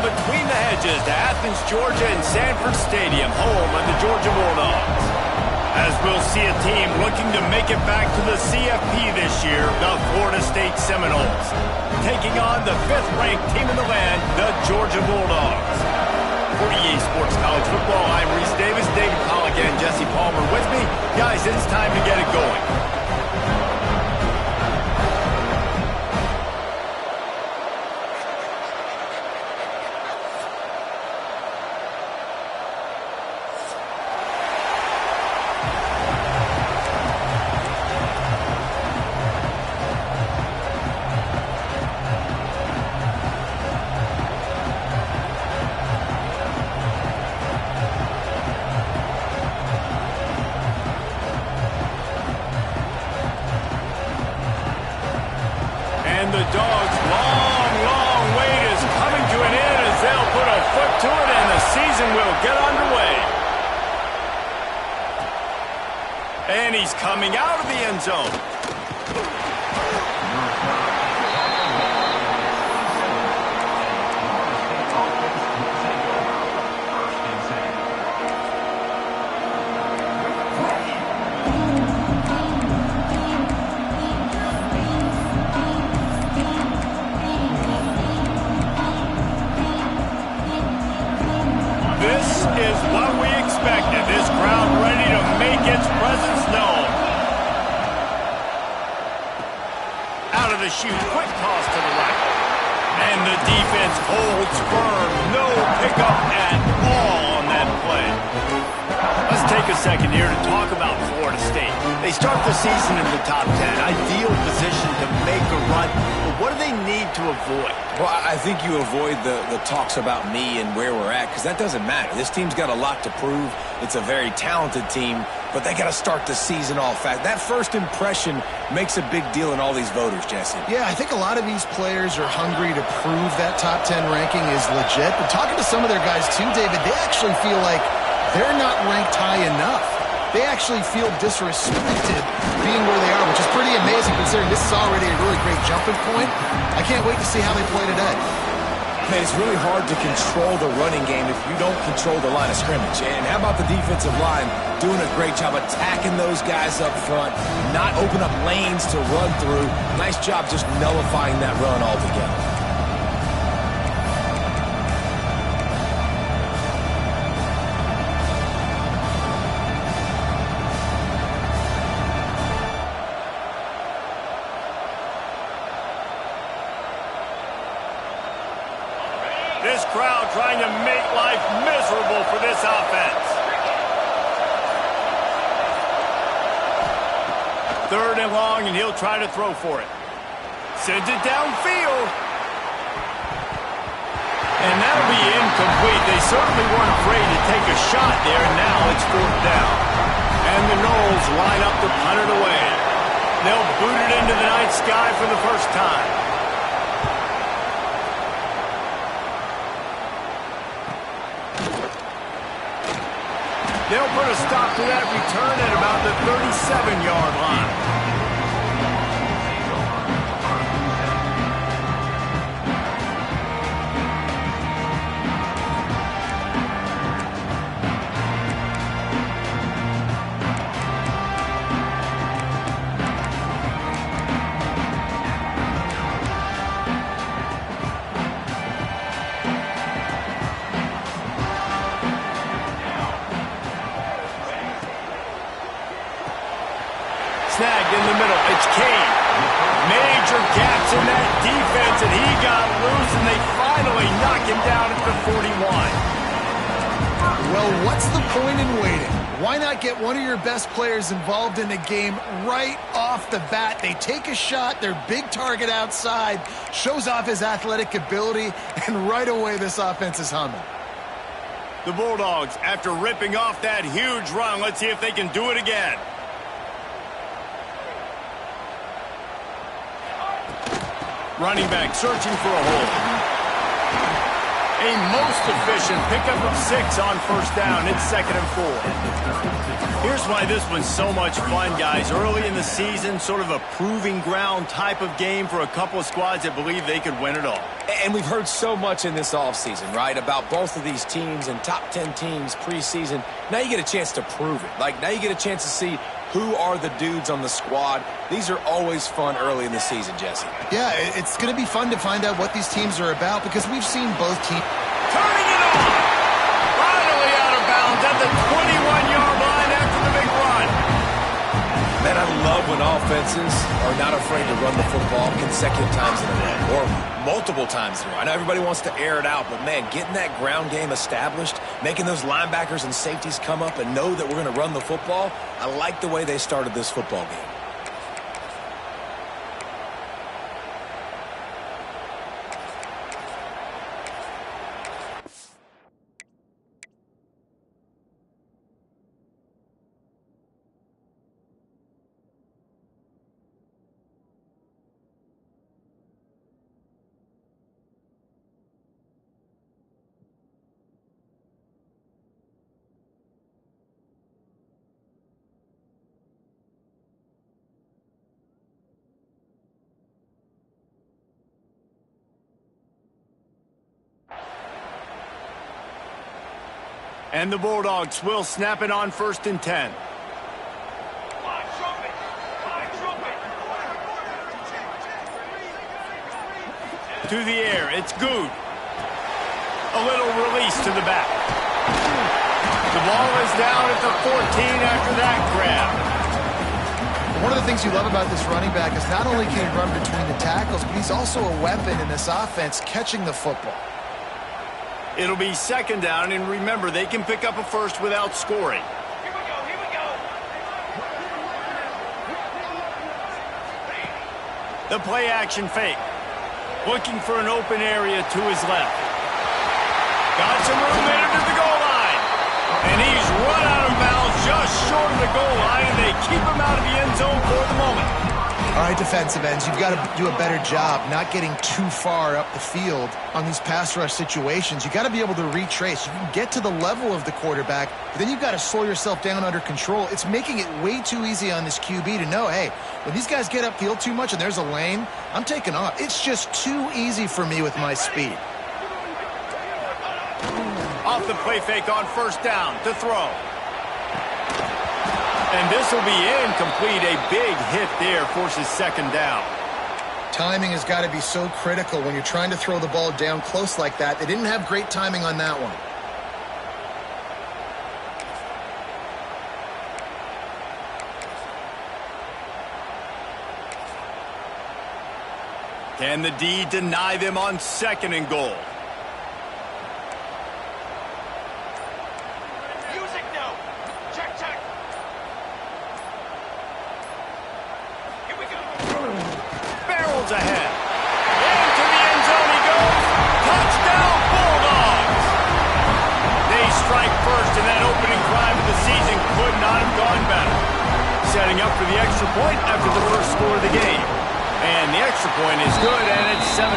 between the hedges to Athens, Georgia and Sanford Stadium, home of the Georgia Bulldogs. As we'll see a team looking to make it back to the CFP this year, the Florida State Seminoles, taking on the 5th-ranked team in the land, the Georgia Bulldogs. For EA Sports College Football, I'm Reese Davis, David Pollock and Jesse Palmer with me. Guys, it's time to get it going. The Dogs' long wait is coming to an end as they'll put a foot to it and the season will get underway. And he's coming out of the end zone. Is what we expected. This crowd ready to make its presence known. Out of the chute, quick toss to the right. And the defense holds firm. No pickup at all on that play. Let's take a second here to talk about Florida State. They start the season in the top 10. Ideal position to make a run. But what do they need to avoid? Well, I think you avoid the talks about me and where we're at, because that doesn't matter. This team's got a lot to prove. It's a very talented team, but they got to start the season off fast. That first impression makes a big deal in all these voters, Jesse. Yeah, I think a lot of these players are hungry to prove that top 10 ranking is legit. But talking to some of their guys too, David, they actually feel like they're not ranked high enough. They actually feel disrespected being where they are, which is pretty amazing considering this is already a really great jumping point. I can't wait to see how they play today. Man, it's really hard to control the running game if you don't control the line of scrimmage. And how about the defensive line doing a great job attacking those guys up front, not open up lanes to run through. Nice job just nullifying that run altogether. This crowd trying to make life miserable for this offense. 3rd and long, and he'll try to throw for it. Sends it downfield. And that'll be incomplete. They certainly weren't afraid to take a shot there, and now it's 4th down. And the Noles line up to punt it away. They'll boot it into the night sky for the first time. They'll put a stop to that return at about the 37-yard line. Snagged in the middle. It's Kane. Major gaps in that defense, and he got loose, and they finally knock him down at the 41. Well, what's the point in waiting? Why not get one of your best players involved in the game right off the bat? They take a shot, their big target outside, shows off his athletic ability, and right away this offense is humming. The Bulldogs, after ripping off that huge run, let's see if they can do it again. Running back searching for a hole. A most efficient pickup of 6 on first down. It's 2nd and 4. Here's why this one's so much fun, guys. Early in the season, sort of a proving ground type of game for a couple of squads that believe they could win it all. And we've heard so much in this offseason, right, about both of these teams and top 10 teams preseason. Now you get a chance to prove it. Like, now you get a chance to see who are the dudes on the squad. These are always fun early in the season, Jesse. Yeah, it's going to be fun to find out what these teams are about because we've seen both teams. Turning it on! Finally out of bounds at the 21-yard line after the big run. Man, I love when offenses are not afraid to run the football consecutive times in a row or multiple times in a row. I know everybody wants to air it out, but, man, getting that ground game established, making those linebackers and safeties come up and know that we're going to run the football, I like the way they started this football game. And the Bulldogs will snap it on 1st and 10. To the air, it's Good. A little release to the back. The ball is down at the 14 after that grab. One of the things you love about this running back is not only can he run between the tackles, but he's also a weapon in this offense catching the football. It'll be 2nd down, and remember, they can pick up a first without scoring. Here we go. The play action fake. Looking for an open area to his left. Got some room there to the goal line. And he's run out of bounds just short of the goal line, and they keep him out of the end zone for the moment. All right, defensive ends, you've got to do a better job not getting too far up the field on these pass rush situations. You've got to be able to retrace. You can get to the level of the quarterback, but then you've got to slow yourself down under control. It's making it way too easy on this QB to know, hey, when these guys get upfield too much and there's a lane, I'm taking off. It's just too easy for me with my speed. Off the play fake on 1st down to throw. And this will be incomplete. A big hit there forces 2nd down. Timing has got to be so critical when you're trying to throw the ball down close like that. They didn't have great timing on that one. Can the D deny them on 2nd and goal? Ahead. Into the end zone he goes. Touchdown, Bulldogs! They strike first, and that opening drive of the season could not have gone better. Setting up for the extra point after the first score of the game. And the extra point is good, and it's 7-0.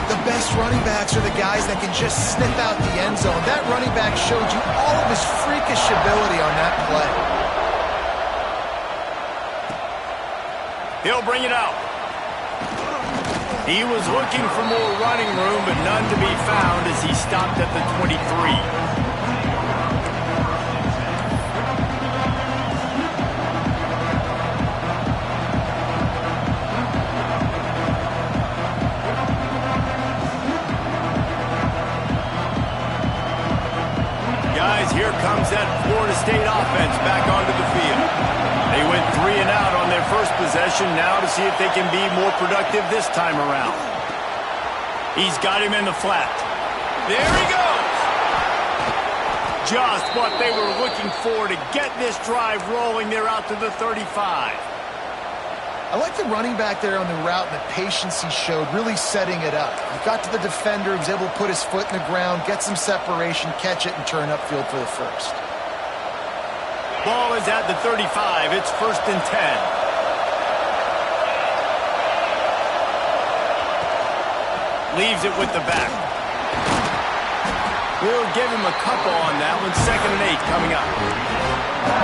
The best running backs are the guys that can just sniff out the end zone. That running back showed you all of his freakish ability on that play. He'll bring it out. He was looking for more running room, but none to be found as he stopped at the 23. Guys, here comes that Florida State offense back onto the field. They went 3 and out on their first possession, now to see if they can be more productive this time around. He's got him in the flat. There he goes! Just what they were looking for to get this drive rolling. They're out to the 35. I like the running back there on the route and the patience he showed, really setting it up. He got to the defender, was able to put his foot in the ground, get some separation, catch it, and turn upfield for the first. Ball is at the 35. It's 1st and 10. Leaves it with the back. We'll give him a couple on that one. 2nd and 8 coming up.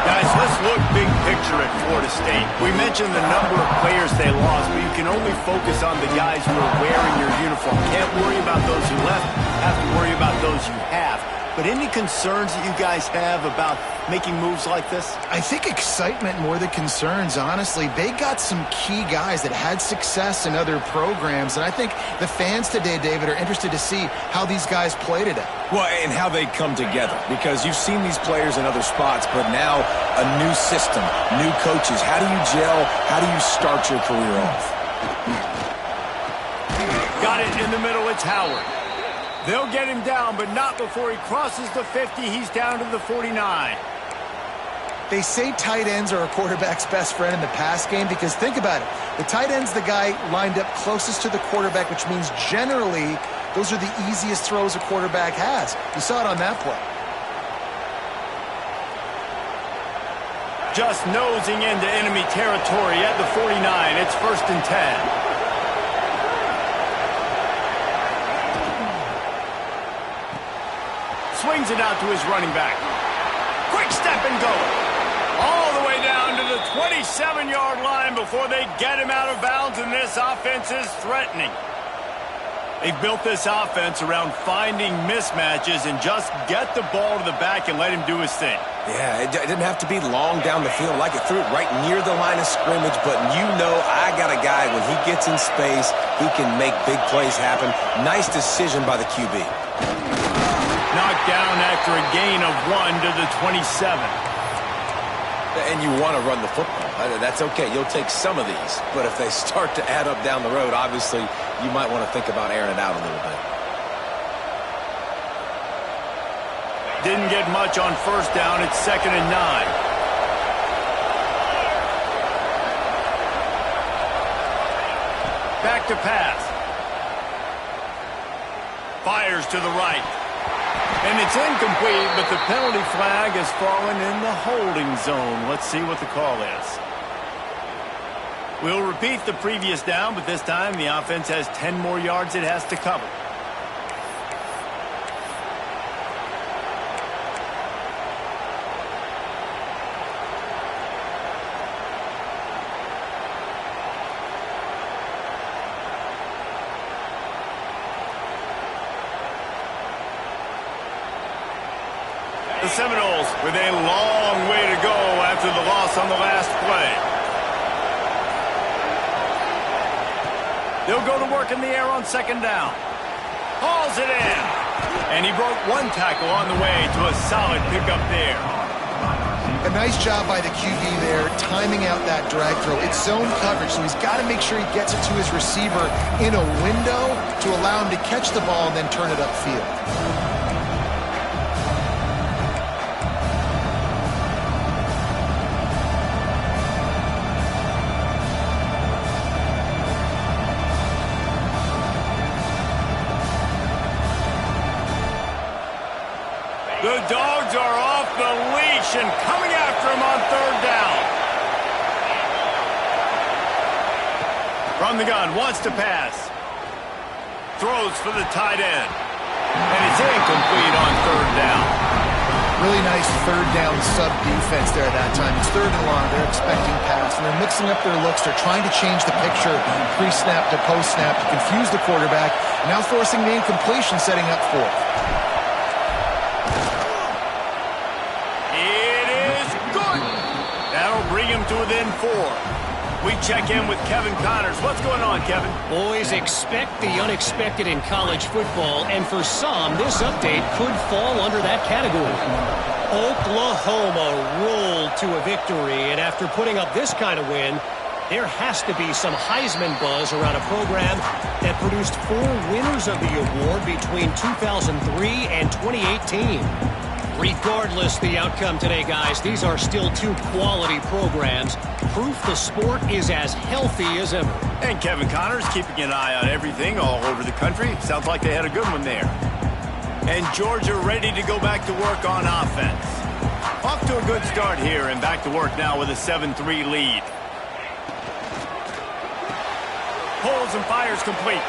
Guys, let's look big picture at Florida State. We mentioned the number of players they lost, but you can only focus on the guys who are wearing your uniform. Can't worry about those who left. Have to worry about those you have. But any concerns that you guys have about making moves like this? I think excitement more than concerns, honestly. They got some key guys that had success in other programs, and I think the fans today, David, are interested to see how these guys play today. Well, and how they come together, because you've seen these players in other spots, but now a new system, new coaches. How do you gel? How do you start your career off? Got it in the middle. It's Howard. They'll get him down, but not before he crosses the 50. He's down to the 49. They say tight ends are a quarterback's best friend in the pass game because think about it. The tight end's the guy lined up closest to the quarterback, which means generally those are the easiest throws a quarterback has. You saw it on that play. Just nosing into enemy territory at the 49. It's 1st and 10. Swings it out to his running back. Quick step and go. All the way down to the 27-yard line before they get him out of bounds, and this offense is threatening. They've built this offense around finding mismatches and just get the ball to the back and let him do his thing. Yeah, it didn't have to be long down the field. Like it threw it right near the line of scrimmage, but you know I got a guy, when he gets in space, he can make big plays happen. Nice decision by the QB. Knocked down after a gain of 1 to the 27. And you want to run the football. That's okay. You'll take some of these. But if they start to add up down the road, obviously, you might want to think about airing it out a little bit. Didn't get much on 1st down. It's 2nd and 9. Back to pass. Fires to the right. And it's incomplete, but the penalty flag has fallen in the holding zone. Let's see what the call is. We'll repeat the previous down, but this time the offense has 10 more yards it has to cover. The Seminoles with a long way to go after the loss on the last play. They'll go to work in the air on 2nd down. Hauls it in. And he broke one tackle on the way to a solid pickup there. A nice job by the QB there, timing out that drag throw. It's zone coverage, so he's got to make sure he gets it to his receiver in a window to allow him to catch the ball and then turn it upfield. The Dogs are off the leash and coming after him on 3rd down. From the gun, wants to pass. Throws for the tight end. And it's incomplete on 3rd down. Really nice 3rd down sub defense there that time. It's 3rd and long. They're expecting pass, and they're mixing up their looks. They're trying to change the picture pre-snap to post-snap to confuse the quarterback. Now forcing the incompletion, setting up 4th. Bring him to within 4. We check in with Kevin Connors. What's going on, Kevin? Boys, expect the unexpected in college football, and for some, this update could fall under that category. Oklahoma rolled to a victory, and after putting up this kind of win, there has to be some Heisman buzz around a program that produced 4 winners of the award between 2003 and 2018. Regardless the outcome today, guys, these are still 2 quality programs. Proof the sport is as healthy as ever. And Kevin Connors keeping an eye on everything all over the country. Sounds like they had a good one there. And Georgia ready to go back to work on offense. Off to a good start here and back to work now with a 7-3 lead. Pulls and fires complete.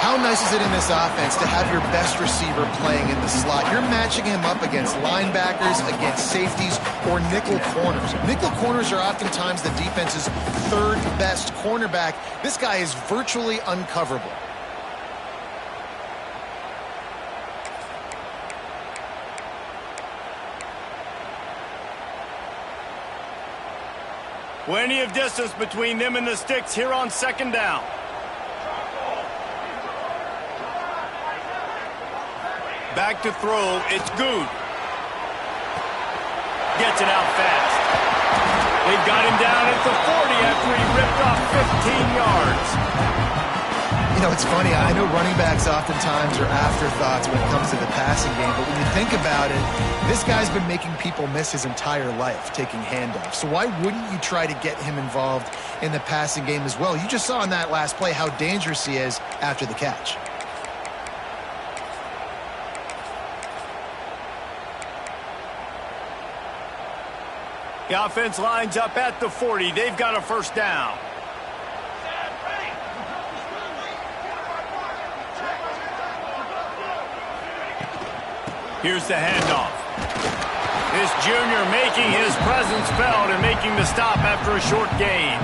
How nice is it in this offense to have your best receiver playing in the slot? You're matching him up against linebackers, against safeties, or nickel corners. Nickel corners are oftentimes the defense's third best cornerback. This guy is virtually uncoverable. Plenty of distance between them and the sticks here on second down. Back to throw, it's good. Gets it out fast. They've got him down at the 40 after he ripped off 15 yards. You know, it's funny. I know running backs oftentimes are afterthoughts when it comes to the passing game, but when you think about it, this guy's been making people miss his entire life taking handoffs. So why wouldn't you try to get him involved in the passing game as well? You just saw in that last play how dangerous he is after the catch. The offense lines up at the 40. They've got a first down. Here's the handoff. This junior making his presence felt and making the stop after a short gain.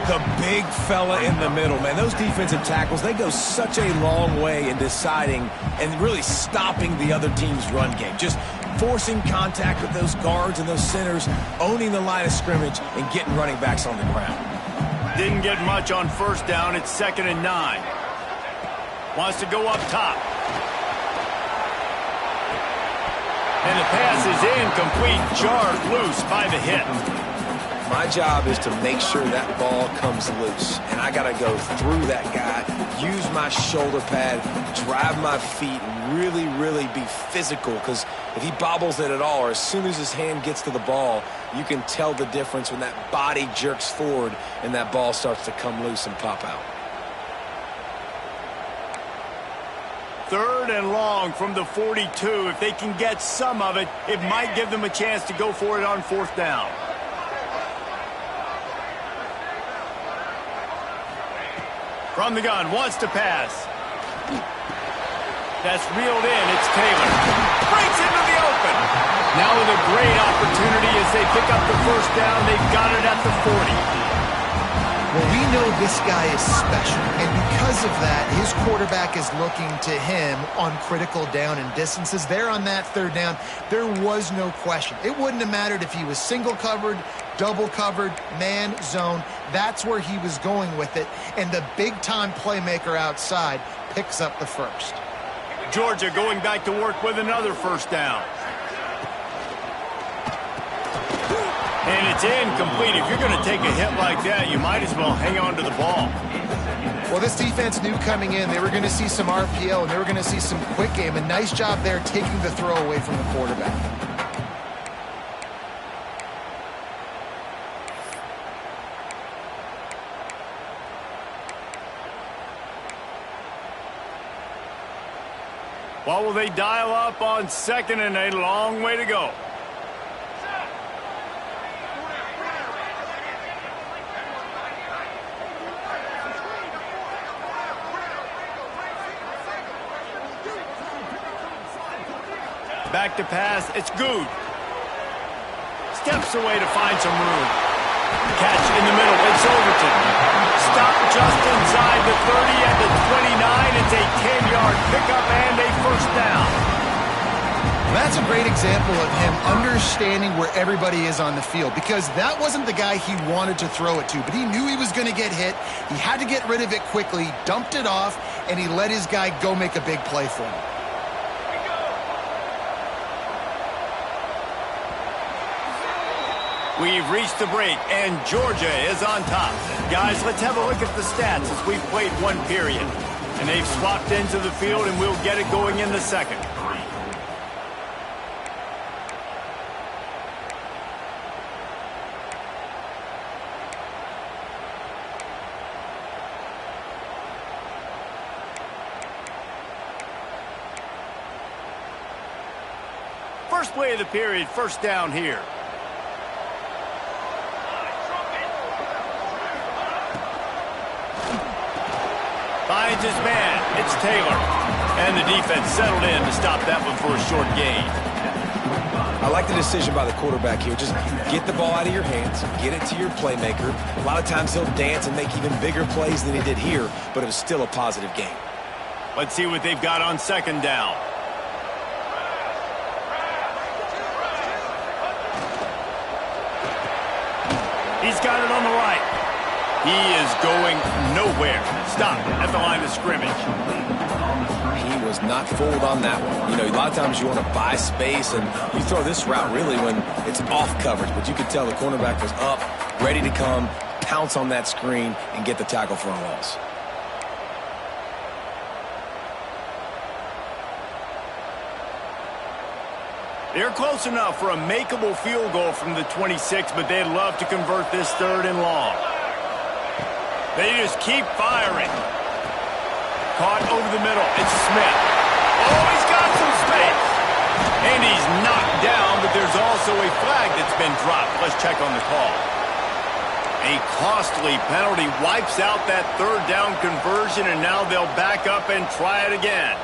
The big fella in the middle, man. Those defensive tackles, they go such a long way in deciding and really stopping the other team's run game. Just forcing contact with those guards and those centers, owning the line of scrimmage, and getting running backs on the ground. Didn't get much on first down. It's 2nd and 9. Wants to go up top. And the pass is incomplete, jarred loose by the hit. My job is to make sure that ball comes loose. And I got to go through that guy, use my shoulder pad, drive my feet, and really, really be physical. Because if he bobbles it at all, or as soon as his hand gets to the ball, you can tell the difference when that body jerks forward and that ball starts to come loose and pop out. 3rd and long from the 42. If they can get some of it, it might give them a chance to go for it on 4th down. From the gun, wants to pass. That's reeled in. It's Taylor. Breaks into the open. Now with a great opportunity as they pick up the first down. They've got it at the 40. Well, we know this guy is special, and because of that, his quarterback is looking to him on critical down and distances. There on that 3rd down, there was no question. It wouldn't have mattered if he was single covered, double covered, man, zone. That's where he was going with it, and the big-time playmaker outside picks up the first. Georgia going back to work with another first down. And it's incomplete. If you're going to take a hit like that, you might as well hang on to the ball. Well, this defense knew coming in they were going to see some RPO and they were going to see some quick game. A nice job there taking the throw away from the quarterback. What will they dial up on 2nd and a long way to go? Back to pass, it's good. Steps away to find some room. Catch in the middle, it's Overton. Stop just inside the 30 and the 29. It's a 10-yard pickup and a first down. That's a great example of him understanding where everybody is on the field, because that wasn't the guy he wanted to throw it to, but he knew he was going to get hit. He had to get rid of it quickly, dumped it off, and he let his guy go make a big play for him. We've reached the break, and Georgia is on top. Guys, let's have a look at the stats as we've played one period. And they've swapped into the field, and we'll get it going in the second. First play of the period, first down here. Finds his man. It's Taylor. And the defense settled in to stop that one for a short gain. I like the decision by the quarterback here. Just get the ball out of your hands, get it to your playmaker. A lot of times he'll dance and make even bigger plays than he did here, but it was still a positive game. Let's see what they've got on second down. He's got it on the right. He is going nowhere. Stop at the line of scrimmage. He was not fooled on that one. You know, a lot of times you want to buy space, and you throw this route really when it's off coverage. But you could tell the cornerback was up, ready to come, pounce on that screen, and get the tackle for a loss. They're close enough for a makeable field goal from the 26, but they'd love to convert this 3rd and long. They just keep firing. Caught over the middle. It's Smith. Oh, he's got some space. And he's knocked down, but there's also a flag that's been dropped. Let's check on the call. A costly penalty wipes out that 3rd down conversion, and now they'll back up and try it again.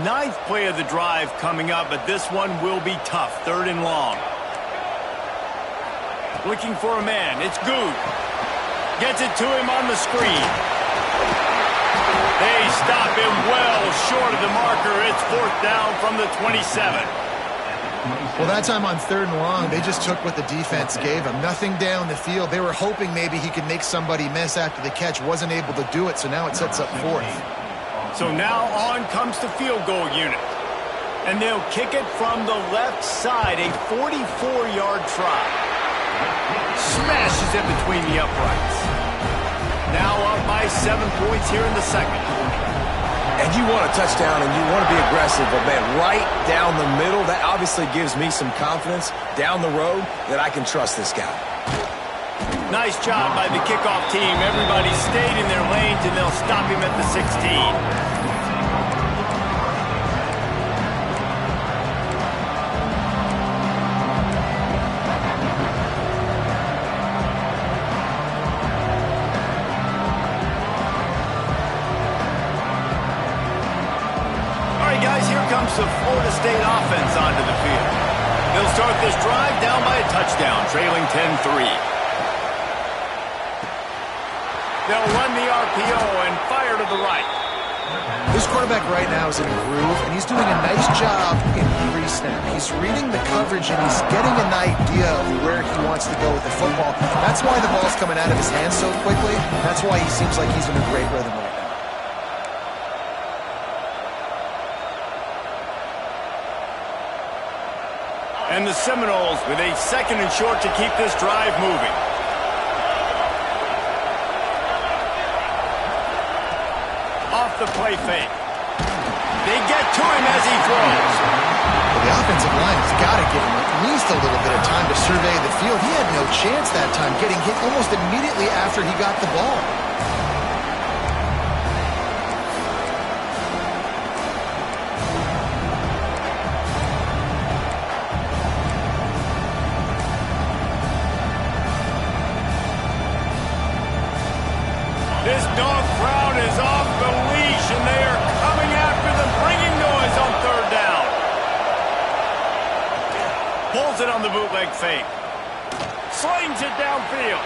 Ninth play of the drive coming up, but this one will be tough. 3rd and long. Looking for a man. It's Good. Gets it to him on the screen. They stop him well short of the marker. It's 4th down from the 27. Well, that time on 3rd and long, they just took what the defense gave him. Nothing down the field. They were hoping maybe he could make somebody miss after the catch. Wasn't able to do it, so now it sets up 4th. So now on comes the field goal unit. And they'll kick it from the left side, a 44-yard try. Smashes it between the uprights. Now up by 7 points here in the 2nd. And you want a touchdown and you want to be aggressive, but man, right down the middle, that obviously gives me some confidence down the road that I can trust this guy. Nice job by the kickoff team. Everybody stayed in their lanes, and they'll stop him at the 16. All right, guys, here comes the Florida State offense onto the field. They'll start this drive down by a touchdown, trailing 10-3. They'll run the RPO and fire to the right. This quarterback right now is in a groove, and he's doing a nice job in pre-snap. He's reading the coverage, and he's getting an idea of where he wants to go with the football. That's why the ball's coming out of his hands so quickly. That's why he seems like he's in a great rhythm right now. And the Seminoles with a 2nd and short to keep this drive moving. Off the play fake. They get to him as he throws. Well, the offensive line has got to give him at least a little bit of time to survey the field. He had no chance that time, getting hit almost immediately after he got the ball. This dog crowd is off the leash, and they are coming after them, bringing noise on 3rd down. Pulls it on the bootleg fake. Slings it downfield.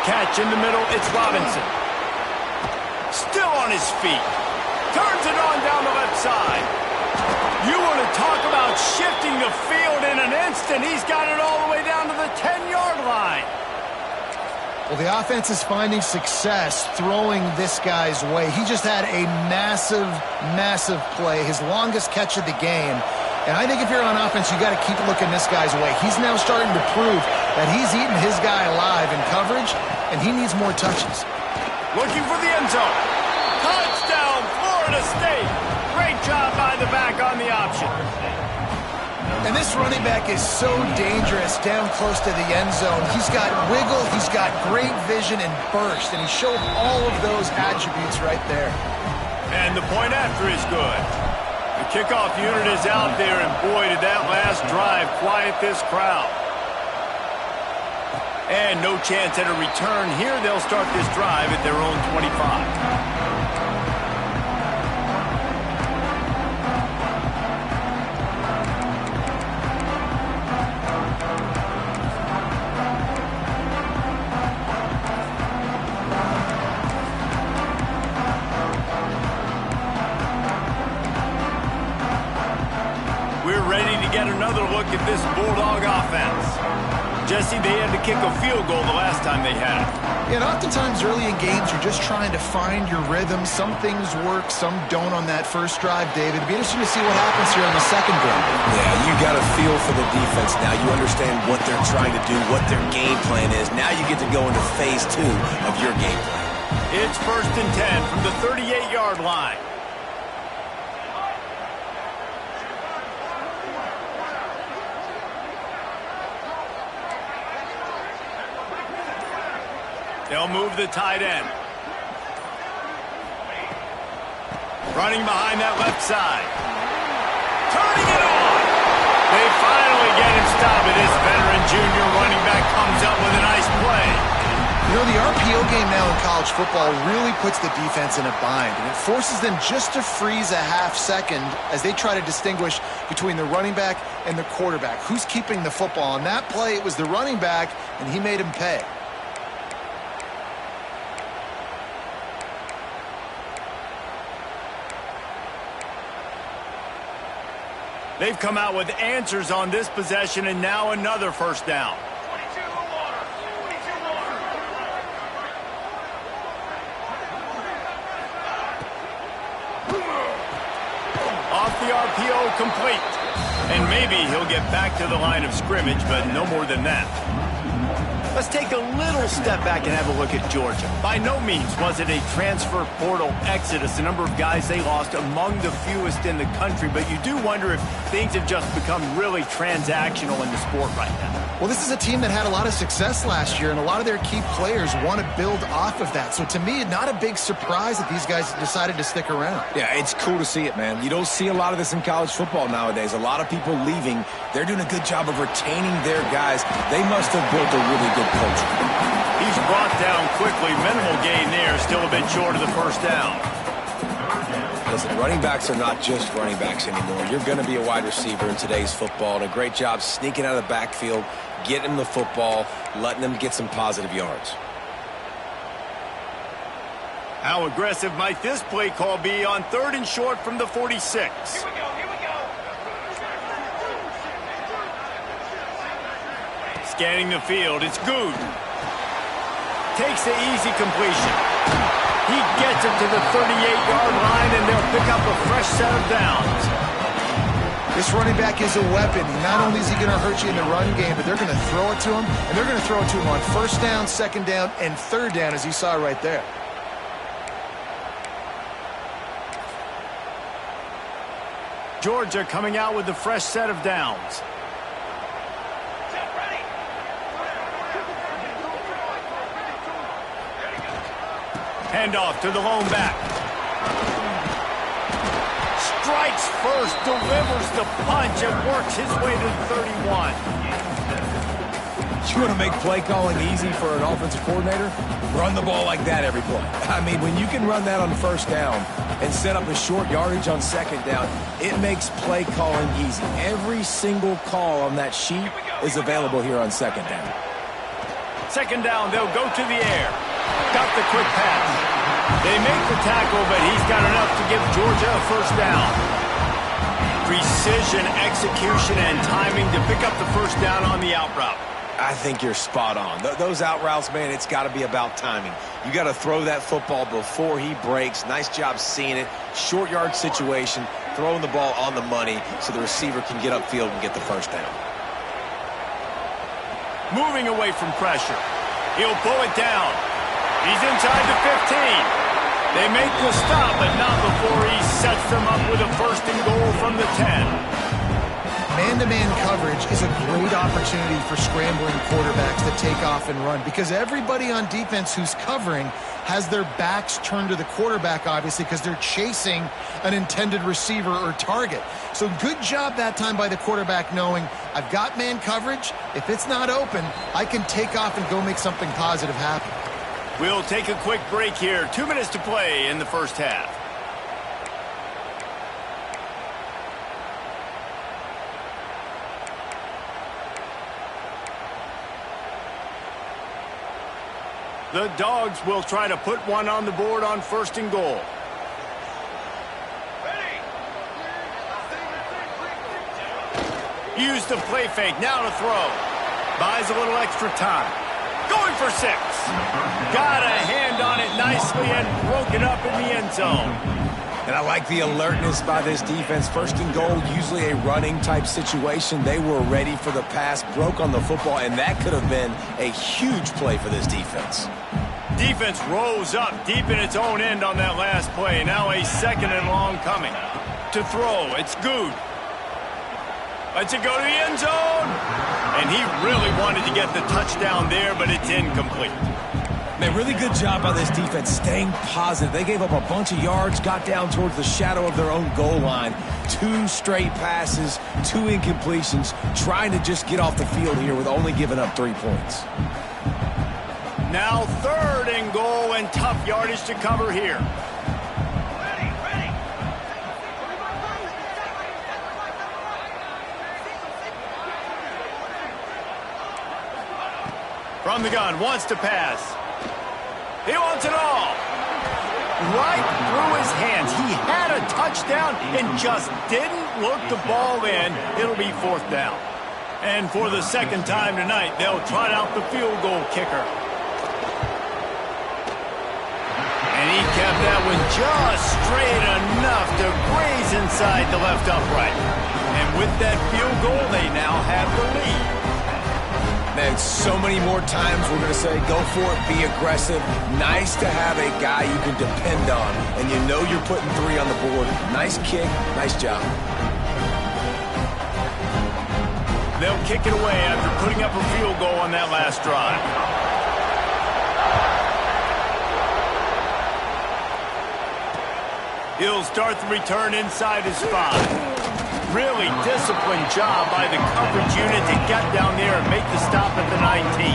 Catch in the middle, it's Robinson. Still on his feet. Turns it on down the left side. You want to talk about shifting the field in an instant. He's got it all the way down to the 10-yard line. Well, the offense is finding success throwing this guy's way. He just had a massive, massive play, his longest catch of the game. And I think if you're on offense, you got to keep looking this guy's way. He's now starting to prove that he's eating his guy alive in coverage, and he needs more touches. Looking for the end zone. Touchdown, Florida State. Great job by the back on the option. And this running back is so dangerous down close to the end zone. He's got wiggle, he's got great vision and burst, and he showed all of those attributes right there. And the point after is good. The kickoff unit is out there, and boy, did that last drive quiet this crowd. And no chance at a return here. They'll start this drive at their own 25. Get another look at this Bulldog offense. Jesse, they had to kick a field goal the last time they had it. Yeah, and oftentimes early in games, you're just trying to find your rhythm. Some things work, some don't on that first drive, David. It'd be interesting to see what happens here on the second drive. Yeah, you got a feel for the defense now. You understand what they're trying to do, what their game plan is. Now you get to go into phase 2 of your game plan. It's 1st and 10 from the 38-yard line. They'll move the tight end. Running behind that left side. Turning it on. They finally get him stopped, and this veteran junior running back comes up with a nice play. You know, the RPO game now in college football really puts the defense in a bind, and it forces them just to freeze a half second as they try to distinguish between the running back and the quarterback. Who's keeping the football? On that play, it was the running back, and he made him pay. They've come out with answers on this possession, and now another first down. Off the RPO, complete. And maybe he'll get back to the line of scrimmage, but no more than that. Let's take a little step back and have a look at Georgia. By no means was it a transfer portal exodus. The number of guys they lost among the fewest in the country, but you do wonder if things have just become really transactional in the sport right now. Well, this is a team that had a lot of success last year, and a lot of their key players want to build off of that. So to me, not a big surprise that these guys decided to stick around. Yeah, it's cool to see it, man. You don't see a lot of this in college football nowadays. A lot of people leaving. They're doing a good job of retaining their guys. They must have built a really good culture. He's brought down quickly. Minimal gain there. Still a bit short of the first down. Listen, running backs are not just running backs anymore. You're going to be a wide receiver in today's football, and a great job sneaking out of the backfield, getting them the football, letting them get some positive yards. How aggressive might this play call be on 3rd and short from the 46? Here we go. Scanning the field, it's Good. Takes the easy completion. He gets it to the 38-yard line, and they'll pick up a fresh set of downs. This running back is a weapon. Not only is he going to hurt you in the run game, but they're going to throw it to him, and they're going to throw it to him on 1st down, 2nd down, and 3rd down, as you saw right there. Georgia coming out with a fresh set of downs. Handoff to the lone back. Strikes first, delivers the punch, and works his way to the 31. You want to make play calling easy for an offensive coordinator? Run the ball like that every play. I mean, when you can run that on 1st down and set up a short yardage on 2nd down, it makes play calling easy. Every single call on that sheet is available here on 2nd down. 2nd down, they'll go to the air. Got the quick pass. They make the tackle, but he's got enough to give Georgia a first down. Precision, execution, and timing to pick up the first down on the out route. I think you're spot on. Those out routes, man, it's got to be about timing. You got to throw that football before he breaks. Nice job seeing it. Short yard situation, throwing the ball on the money so the receiver can get upfield and get the first down. Moving away from pressure. He'll pull it down. He's inside the 15. They make the stop, but not before he sets them up with a 1st and goal from the 10. Man-to-man coverage is a great opportunity for scrambling quarterbacks to take off and run because everybody on defense who's covering has their backs turned to the quarterback, obviously, because they're chasing an intended receiver or target. So good job that time by the quarterback knowing I've got man coverage. If it's not open, I can take off and go make something positive happen. We'll take a quick break here. 2 minutes to play in the first half. The Dogs will try to put one on the board on 1st and goal. Use the play fake. Now to throw. Buys a little extra time. Going for 6. Got a hand on it nicely and broke it up in the end zone. And I like the alertness by this defense. 1st and goal, usually a running type situation. They were ready for the pass, broke on the football, and that could have been a huge play for this defense. Defense rose up deep in its own end on that last play. Now a 2nd and long coming. To throw, it's Good. Lets it go to the end zone. And he really wanted to get the touchdown there, but it's incomplete. Man, really good job by this defense staying positive. They gave up a bunch of yards, got down towards the shadow of their own goal line. 2 straight passes, 2 incompletions, trying to just get off the field here with only giving up 3 points. Now 3rd and goal and tough yardage to cover here. From the gun, wants to pass. He wants it all. Right through his hands. He had a touchdown and just didn't look the ball in. It'll be 4th down. And for the 2nd time tonight, they'll trot out the field goal kicker. And he kept that one just straight enough to graze inside the left upright. And with that field goal, they now have the lead. Man, so many more times we're going to say, go for it, be aggressive. Nice to have a guy you can depend on, and you know you're putting 3 on the board. Nice kick, nice job. They'll kick it away after putting up a field goal on that last drive. He'll start the return inside his 5. Really disciplined job by the coverage unit to get down there and make the stop at the 19.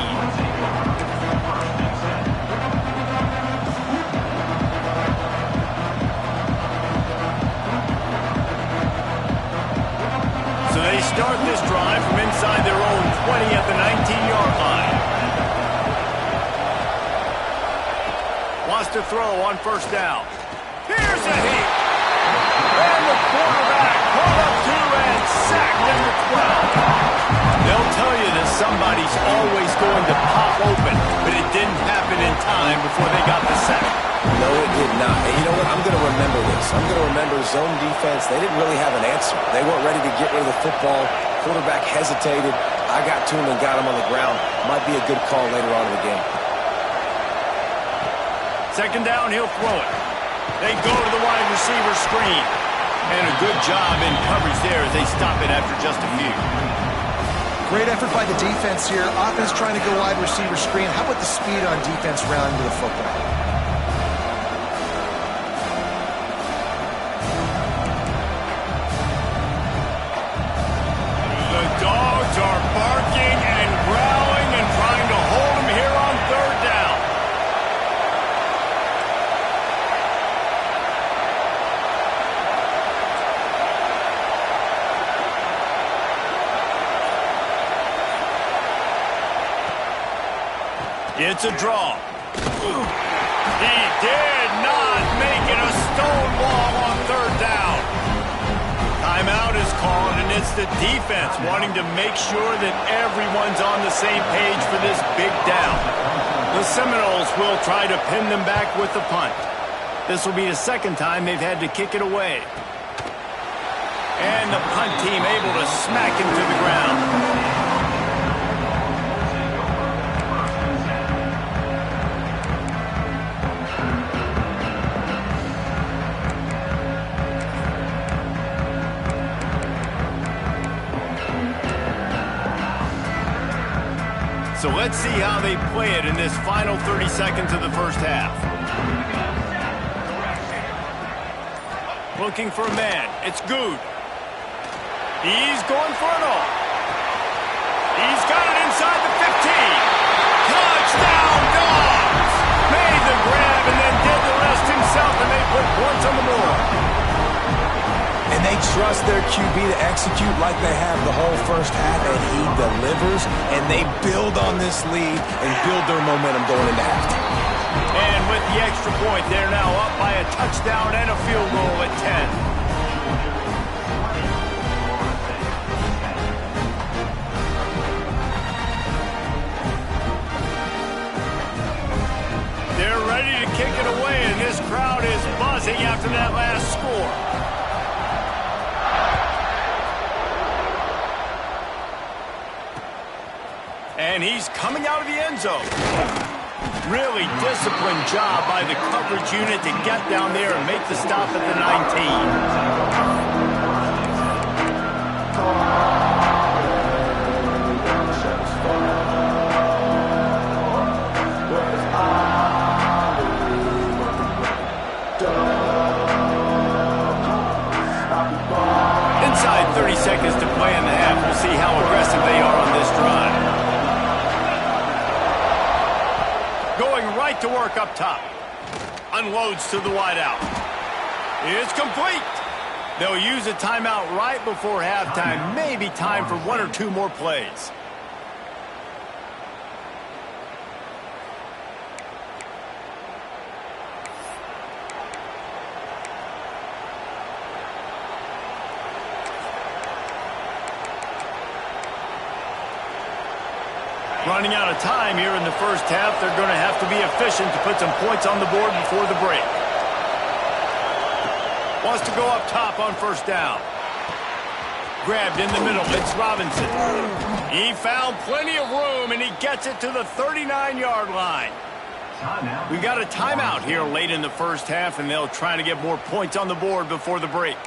So they start this drive from inside their own 20 at the 19-yard line. Wants to throw on 1st down. Here's a hit. And the quarterback pulled up 2 and sacked at the 12. They'll tell you that somebody's always going to pop open, but it didn't happen in time before they got the sack. No, it did not. And you know what? I'm going to remember this. I'm going to remember zone defense. They didn't really have an answer. They weren't ready to get rid of the football. Quarterback hesitated. I got to him and got him on the ground. Might be a good call later on in the game. 2nd down, he'll throw it. They go to the wide receiver screen. And a good job in coverage there as they stop it after just a few. Great effort by the defense here. Offense trying to go wide receiver screen. How about the speed on defense rounding to the football? The Dogs are barking and growling and trying to hold him here on 3rd down. It's a draw. He did not make it a stone wall on 3rd down. Timeout is called, and it's the defense wanting to make sure that everyone's on the same page for this big down. The Seminoles will try to pin them back with the punt. This will be the 2nd time they've had to kick it away. And the punt team able to smack him to the ground. Let's see how they play it in this final 30 seconds of the first half. Looking for a man. It's Good. He's going for it all. He's got it inside the 15. Touchdown, Dogs! Made the grab and then did the rest himself, and they put points on the board. And they trust their QB to execute like they have the whole first half, and he delivers, and they build on this lead and build their momentum going into halftime. And with the extra point, they're now up by a touchdown and a field goal at 10. They're ready to kick it away, and this crowd is buzzing after that last score. And he's coming out of the end zone. Really disciplined job by the coverage unit to get down there and make the stop at the 19. Inside 30 seconds to play in the half. We'll see how aggressive they are on this drive. Going right to work up top. Unloads to the wideout. It's complete. They'll use a timeout right before halftime. Maybe time for one or two more plays. Running out of time here in the first half. They're going to have to be efficient to put some points on the board before the break. Wants to go up top on first down. Grabbed in the middle. It's Robinson. He found plenty of room, and he gets it to the 39-yard line. We got a timeout here late in the first half, and they'll try to get more points on the board before the break.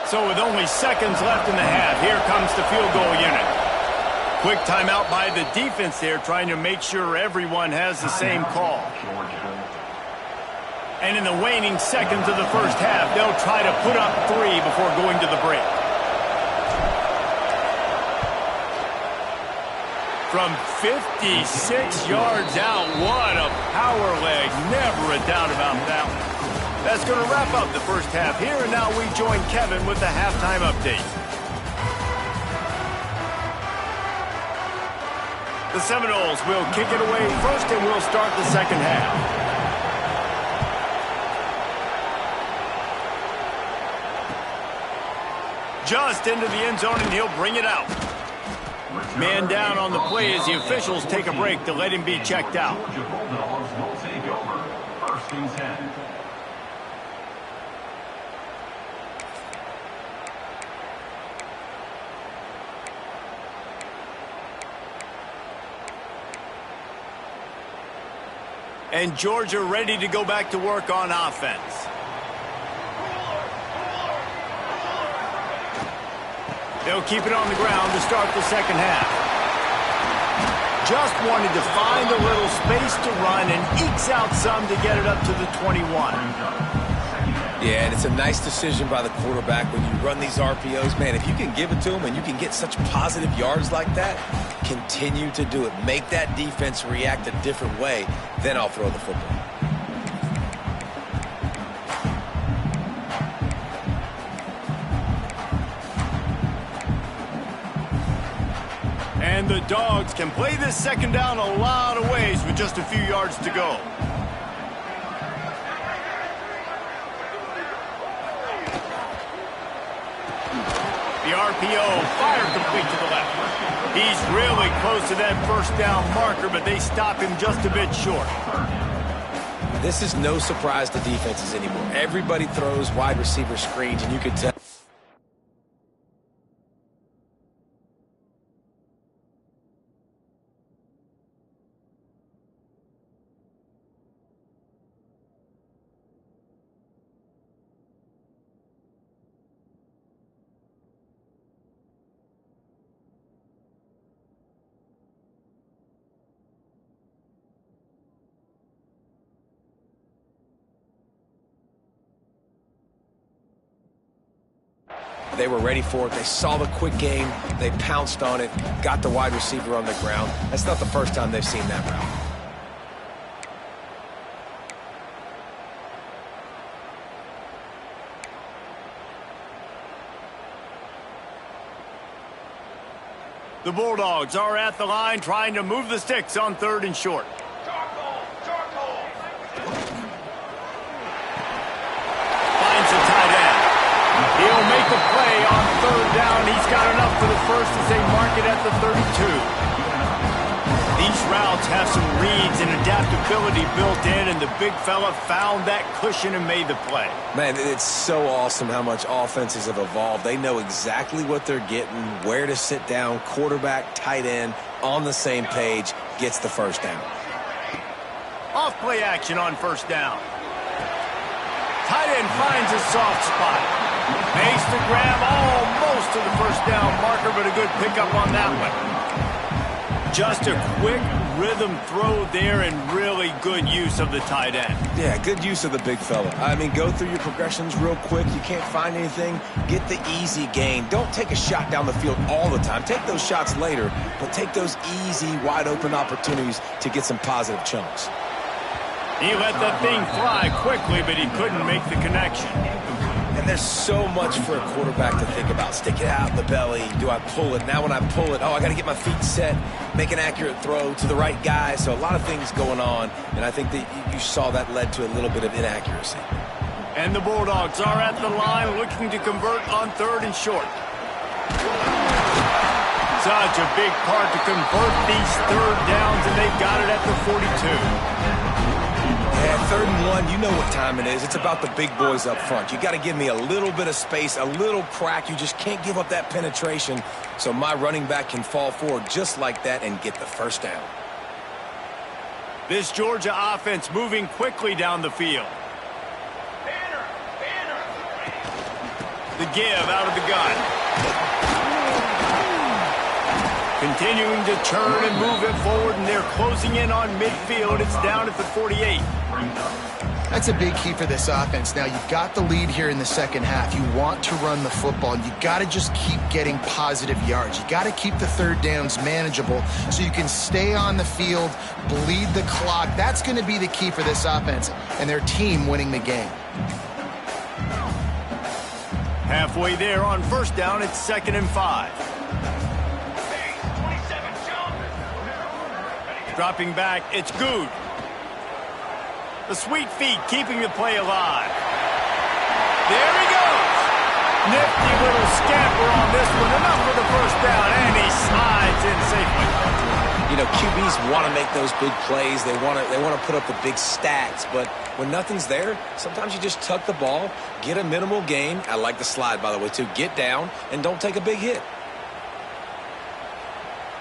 So with only seconds left in the half, here comes the field goal unit. Quick timeout by the defense there, trying to make sure everyone has the same call. And in the waning seconds of the first half, they'll try to put up 3 before going to the break. From 56 yards out, what a power leg. Never a doubt about that one. That's going to wrap up the first half here, and now we join Kevin with the halftime update. The Seminoles will kick it away first, and we'll start the second half. Just into the end zone, and he'll bring it out. Man down on the play as the officials take a break to let him be checked out. And Georgia ready to go back to work on offense. They'll keep it on the ground to start the second half. Just wanted to find a little space to run and ekes out some to get it up to the 21. Yeah, and it's a nice decision by the quarterback when you run these RPOs. Man, if you can give it to him and you can get such positive yards like that, continue to do it. Make that defense react a different way, then I'll throw the football. And the Dogs can play this second down a lot of ways with just a few yards to go. The RPO, fire complete to the left. He's really close to that first down marker, but they stop him just a bit short. This is no surprise to defenses anymore. Everybody throws wide receiver screens, and you can tell. They were ready for it. They saw the quick game. They pounced on it, got the wide receiver on the ground. That's not the first time they've seen that route. The Bulldogs are at the line trying to move the sticks on 3rd and short. Finds the tight end. He'll make the play on 3rd down. He's got enough for the first as they mark it at the 32. These routes have some reads and adaptability built in, and the big fella found that cushion and made the play. Man, it's so awesome how much offenses have evolved. They know exactly what they're getting, where to sit down, quarterback, tight end, on the same page, gets the first down. Off play action on 1st down. Tight end finds a soft spot. Makes the grab almost to the 1st down marker, but a good pickup on that one. Just a quick rhythm throw there and really good use of the tight end. Yeah, good use of the big fella. I mean, go through your progressions real quick. You can't find anything. Get the easy gain. Don't take a shot down the field all the time. Take those shots later, but take those easy, wide-open opportunities to get some positive chunks. He let that thing fly quickly, but he couldn't make the connection. And there's so much for a quarterback to think about. Stick it out in the belly. Do I pull it? Now when I pull it, I got to get my feet set, make an accurate throw to the right guy. So a lot of things going on, and I think that you saw that led to a little bit of inaccuracy. And the Bulldogs are at the line looking to convert on 3rd and short. Such a big part to convert these 3rd downs, and they've got it at the 42. Yeah, 3rd and 1, you know what time it is. It's about the big boys up front. You got to give me a little bit of space, a little crack. You just can't give up that penetration so my running back can fall forward just like that and get the 1st down. This Georgia offense moving quickly down the field. The give out of the gun. Continuing to turn and move it forward, and they're closing in on midfield. It's down at the 48. That's a big key for this offense. Now, you've got the lead here in the second half. You want to run the football. You got to just keep getting positive yards. You got to keep the 3rd downs manageable so you can stay on the field, bleed the clock. That's going to be the key for this offense and their team winning the game. Halfway there on 1st down, it's 2nd and 5. Dropping back, it's Good. The sweet feet keeping the play alive. There he goes. Nifty little scamper on this one. Enough for the 1st down, and he slides in safely. You know, QBs want to make those big plays. They want to put up the big stats, but when nothing's there, sometimes you just tuck the ball, get a minimal gain. I like the slide, by the way, too. Get down and don't take a big hit.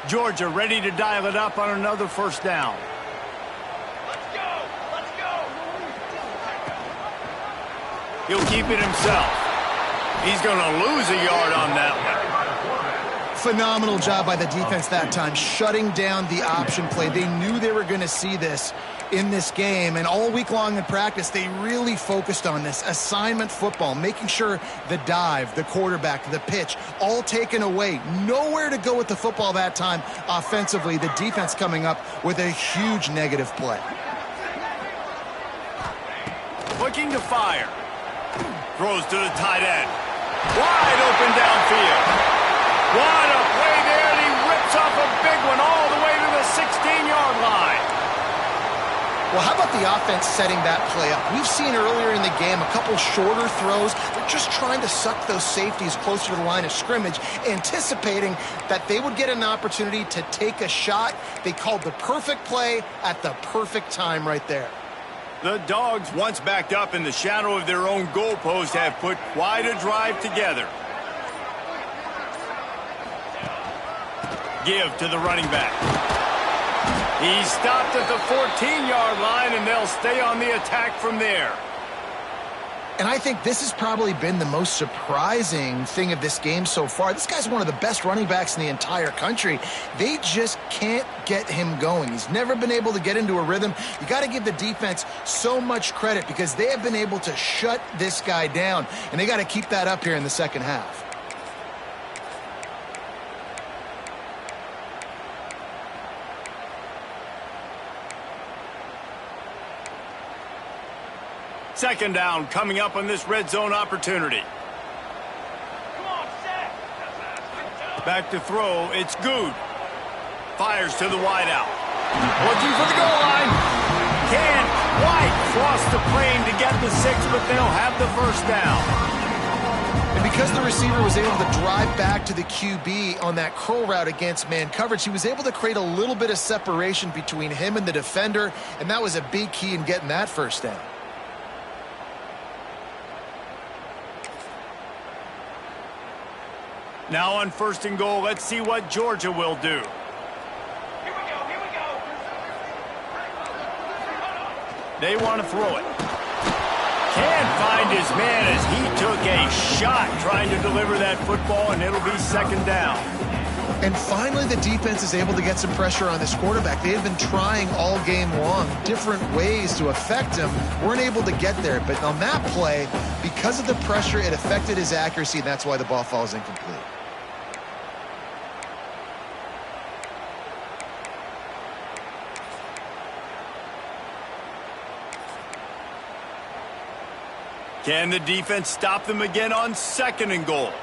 Georgia ready to dial it up on another 1st down. Let's go! Let's go! He'll keep it himself. He's going to lose a yard on that one. Phenomenal job by the defense that time, shutting down the option play. They knew they were going to see this in this game, and all week long in practice, they really focused on this assignment football, making sure the dive, the quarterback, the pitch, all taken away. Nowhere to go with the football that time offensively. The defense coming up with a huge negative play. Looking to fire. Throws to the tight end. Wide open downfield. What a play there, and he rips off a big one all the way to the 16-yard line. Well, how about the offense setting that play up? We've seen earlier in the game a couple shorter throws. They're just trying to suck those safeties closer to the line of scrimmage, anticipating that they would get an opportunity to take a shot. They called the perfect play at the perfect time right there. The Dogs, once backed up in the shadow of their own goalpost, have put quite a drive together. Give to the running back. He's stopped at the 14-yard line, and they'll stay on the attack from there. And I think this has probably been the most surprising thing of this game so far. This guy's one of the best running backs in the entire country. They just can't get him going. He's never been able to get into a rhythm. You got to give the defense so much credit because they have been able to shut this guy down, and they got to keep that up here in the second half. Second down coming up on this red zone opportunity. Back to throw, it's Good. Fires to the wideout. Looking for the goal line. Can't quite cross the plane to get the 6, but they'll have the first down. And because the receiver was able to drive back to the QB on that curl route against man coverage, he was able to create a little bit of separation between him and the defender, and that was a big key in getting that first down. Now on 1st and goal, let's see what Georgia will do. They want to throw it. Can't find his man as he took a shot trying to deliver that football, and it'll be second down. And finally, the defense is able to get some pressure on this quarterback. They have been trying all game long different ways to affect him. Weren't able to get there, but on that play, because of the pressure, it affected his accuracy, and that's why the ball falls incomplete. Can the defense stop them again on 2nd and goal?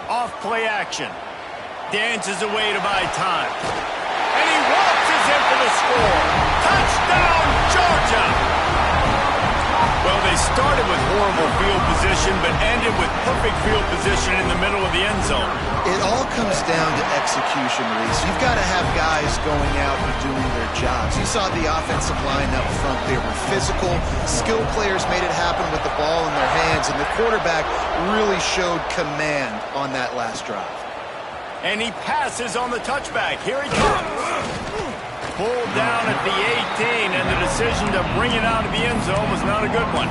Off play action. Dances away to buy time. And he waltzes in for the score. Touchdown, Georgia! Well, they started with horrible field position, but ended with perfect field position in the middle of the end zone. It all comes down to execution, Reese. You've got to have guys going out and doing their jobs. You saw the offensive line up front. They were physical. Skilled players made it happen with the ball in their hands, and the quarterback really showed command on that last drive. And he passes on the touchback. Here he comes. Pulled down at the 18, and the decision to bring it out of the end zone was not a good one.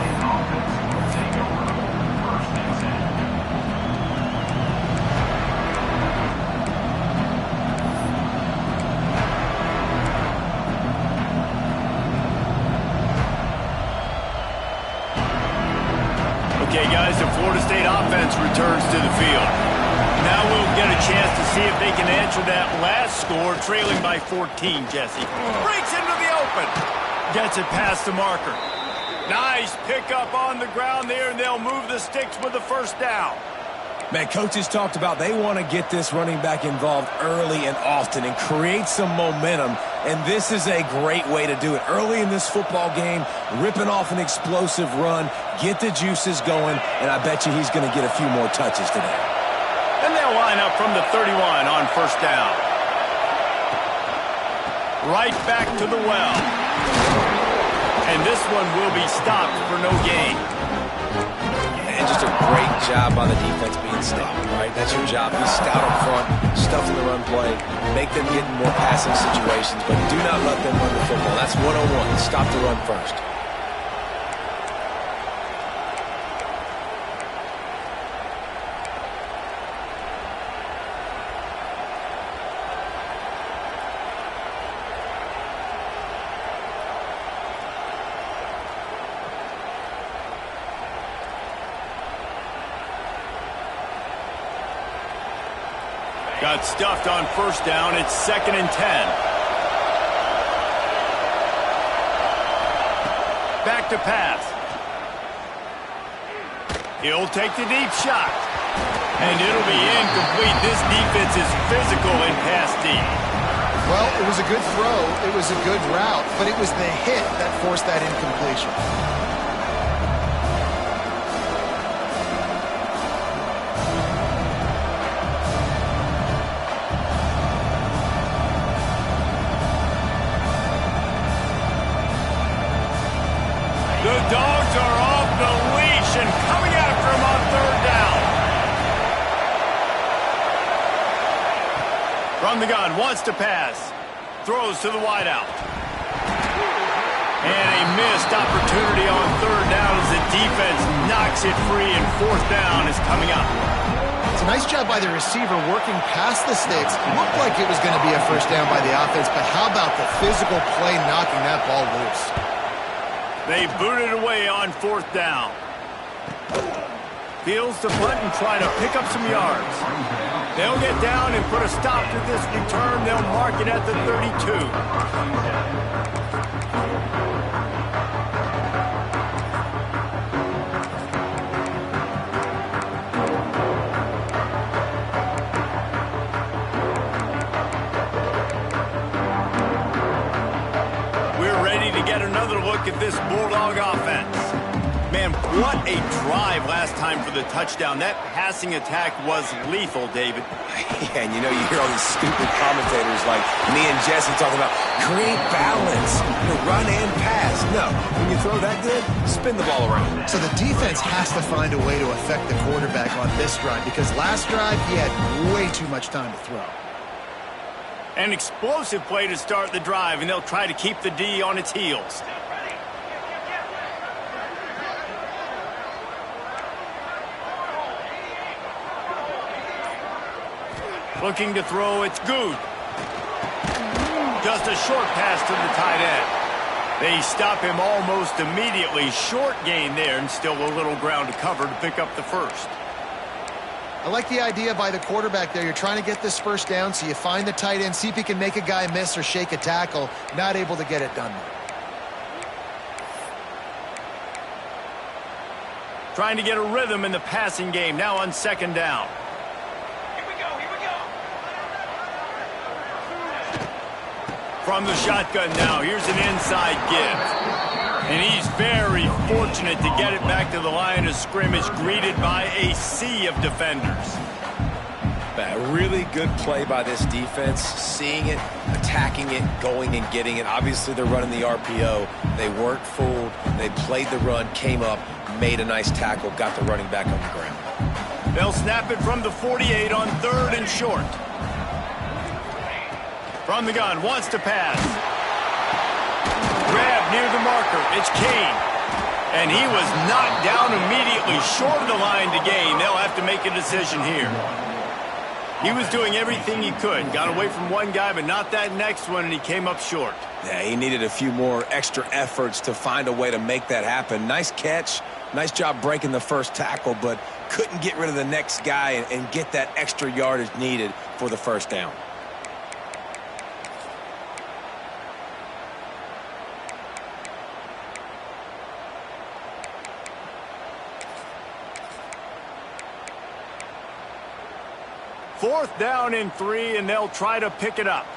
Okay, guys, the Florida State offense returns to the field. Now we'll get a chance to see if they can answer that last score, trailing by 14, Jesse. Breaks into the open. Gets it past the marker. Nice pickup on the ground there, and they'll move the sticks with the first down. Man, coaches talked about they want to get this running back involved early and often and create some momentum, and this is a great way to do it. Early in this football game, ripping off an explosive run, get the juices going, and I bet you he's going to get a few more touches today. And they'll line up from the 31 on first down. Right back to the well. And this one will be stopped for no gain. And just a great job by the defense being stopped, right? That's your job. Be stout up front, stuff in the run play, make them get in more passing situations, but do not let them run the football. That's 101. Stop the run first. Got stuffed on first down. It's 2nd and 10. Back to pass. He'll take the deep shot. And it'll be incomplete. This defense is physical in pass deep. Well, it was a good throw. It was a good route, but it was the hit that forced that incompletion. The Dogs are off the leash and coming after him on third down. From the gun, wants to pass. Throws to the wideout. And a missed opportunity on third down as the defense knocks it free, and fourth down is coming up. It's a nice job by the receiver working past the sticks. Looked like it was going to be a first down by the offense, but how about the physical play knocking that ball loose? They boot it away on fourth down. Fields to punt and try to pick up some yards. They'll get down and put a stop to this return. They'll mark it at the 32. What a drive last time for the touchdown. That passing attack was lethal, David. Yeah, and you know, you hear all these stupid commentators like me and Jesse talking about create balance, run and pass. No, when you throw that good, spin the ball around. So the defense has to find a way to affect the quarterback on this drive because last drive he had way too much time to throw. An explosive play to start the drive, and they'll try to keep the D on its heels. Looking to throw, it's good. Just a short pass to the tight end. They stop him almost immediately. Short gain there, and still a little ground to cover to pick up the first. I like the idea by the quarterback there. You're trying to get this first down, so you find the tight end, see if he can make a guy miss or shake a tackle. Not able to get it done there. Trying to get a rhythm in the passing game, now on second down. Here we go. From the shotgun now, here's an inside give. And he's very fortunate to get it back to the line of scrimmage, greeted by a sea of defenders. A really good play by this defense, seeing it, attacking it, going and getting it. Obviously, they're running the RPO. They weren't fooled. They played the run, came up, made a nice tackle, got the running back on the ground. They'll snap it from the 48 on 3rd and short. From the gun, wants to pass. Grab near the marker. It's Kane. And he was knocked down immediately short of the line to gain. They'll have to make a decision here. He was doing everything he could. Got away from one guy, but not that next one, and he came up short. Yeah, he needed a few more extra efforts to find a way to make that happen. Nice catch. Nice job breaking the first tackle, but couldn't get rid of the next guy and get that extra yardage needed for the first down. Fourth down and 3, and they'll try to pick it up.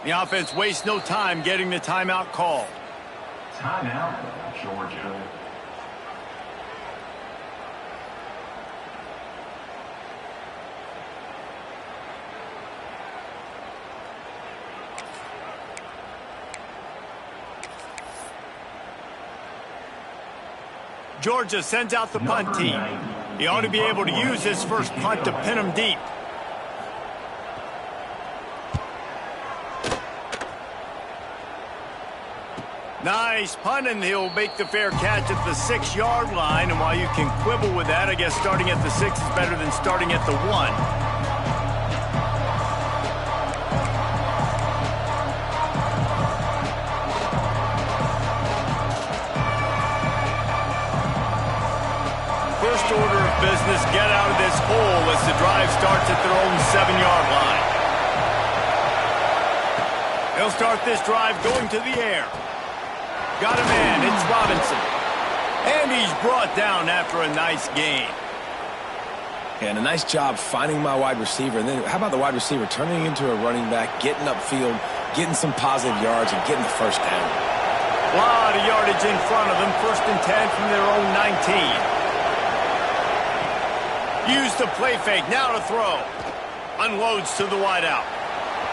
The offense wastes no time getting the timeout called. Timeout, Georgia. Georgia sends out the punt team. He ought to be able to use his first punt to pin him deep. Nice punt, and he'll make the fair catch at the 6-yard line. And while you can quibble with that, I guess starting at the 6 is better than starting at the 1. First order of business, get out of this hole as the drive starts at their own 7-yard line. They'll start this drive going to the air. Got a man, it's Robinson. And he's brought down after a nice gain. And a nice job finding my wide receiver. And then how about the wide receiver turning into a running back, getting upfield, getting some positive yards, and getting the first down. A lot of yardage in front of them. 1st and 10 from their own 19. Use the play fake, now to throw. Unloads to the wideout.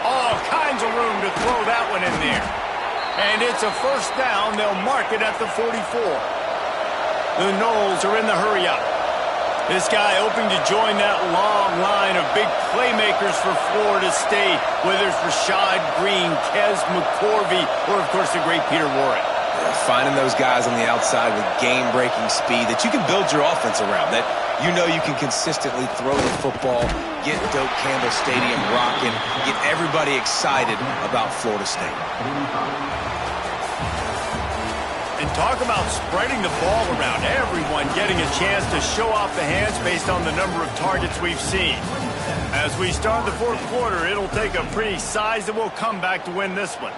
All kinds of room to throw that one in there. And it's a first down. They'll mark it at the 44. The Noles are in the hurry-up. This guy hoping to join that long line of big playmakers for Florida State, whether it's Rashad Green, Kez McCorvey, or, of course, the great Peter Warren. Finding those guys on the outside with game-breaking speed that you can build your offense around, that you know you can consistently throw the football, get Doak Campbell Stadium rocking, get everybody excited about Florida State. And talk about spreading the ball around. Everyone getting a chance to show off the hands based on the number of targets we've seen. As we start the 4th quarter, it'll take a pretty sizable comeback to win this one.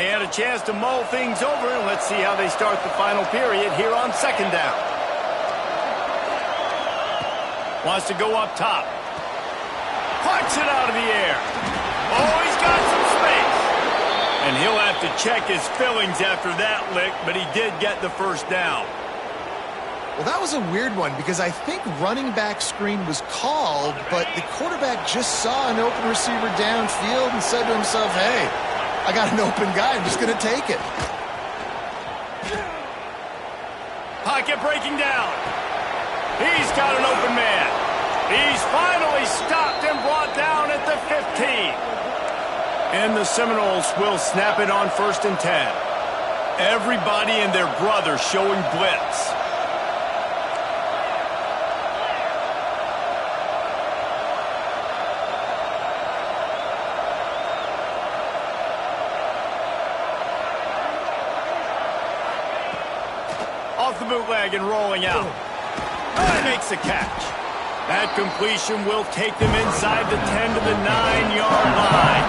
And a chance to mull things over, and let's see how they start the final period here on second down. Wants to go up top. Punts it out of the air. Oh, he's got some space. And he'll have to check his fillings after that lick, but he did get the first down. Well, that was a weird one because I think running back screen was called, but the quarterback just saw an open receiver downfield and said to himself, hey, I got an open guy. I'm just going to take it. Pocket breaking down. He's got an open man. He's finally stopped and brought down at the 15. And the Seminoles will snap it on 1st and 10. Everybody and their brother showing blitz. Off the bootleg and rolling out. He makes the catch. That completion will take them inside the 10 to the 9-yard line.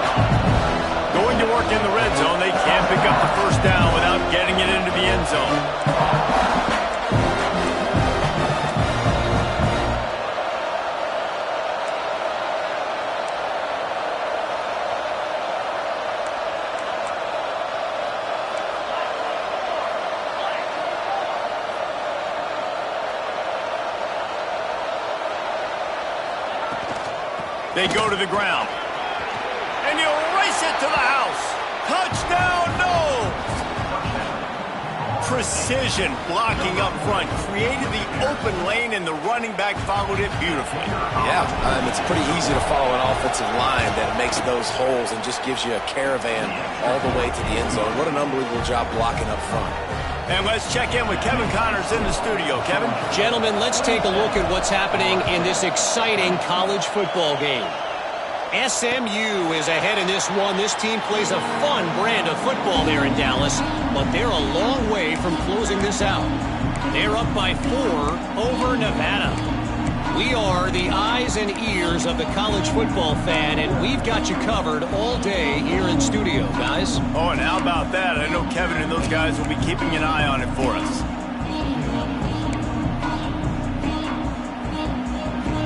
Going to work in the red zone. They can't pick up the first down without getting it into the end zone. They go to the ground. And he'll race it to the house. Touchdown, no! Precision blocking up front. Created the open lane, and the running back followed it beautifully. Yeah, it's pretty easy to follow an offensive line that makes those holes and just gives you a caravan all the way to the end zone. What an unbelievable job blocking up front. And let's check in with Kevin Connors in the studio. Kevin? Gentlemen, let's take a look at what's happening in this exciting college football game. SMU is ahead in this one. This team plays a fun brand of football there in Dallas, but they're a long way from closing this out. They're up by 4 over Nevada. We are the eyes and ears of the college football fan, and we've got you covered all day here in studio, guys. Oh, and how about that? I know Kevin and those guys will be keeping an eye on it for us.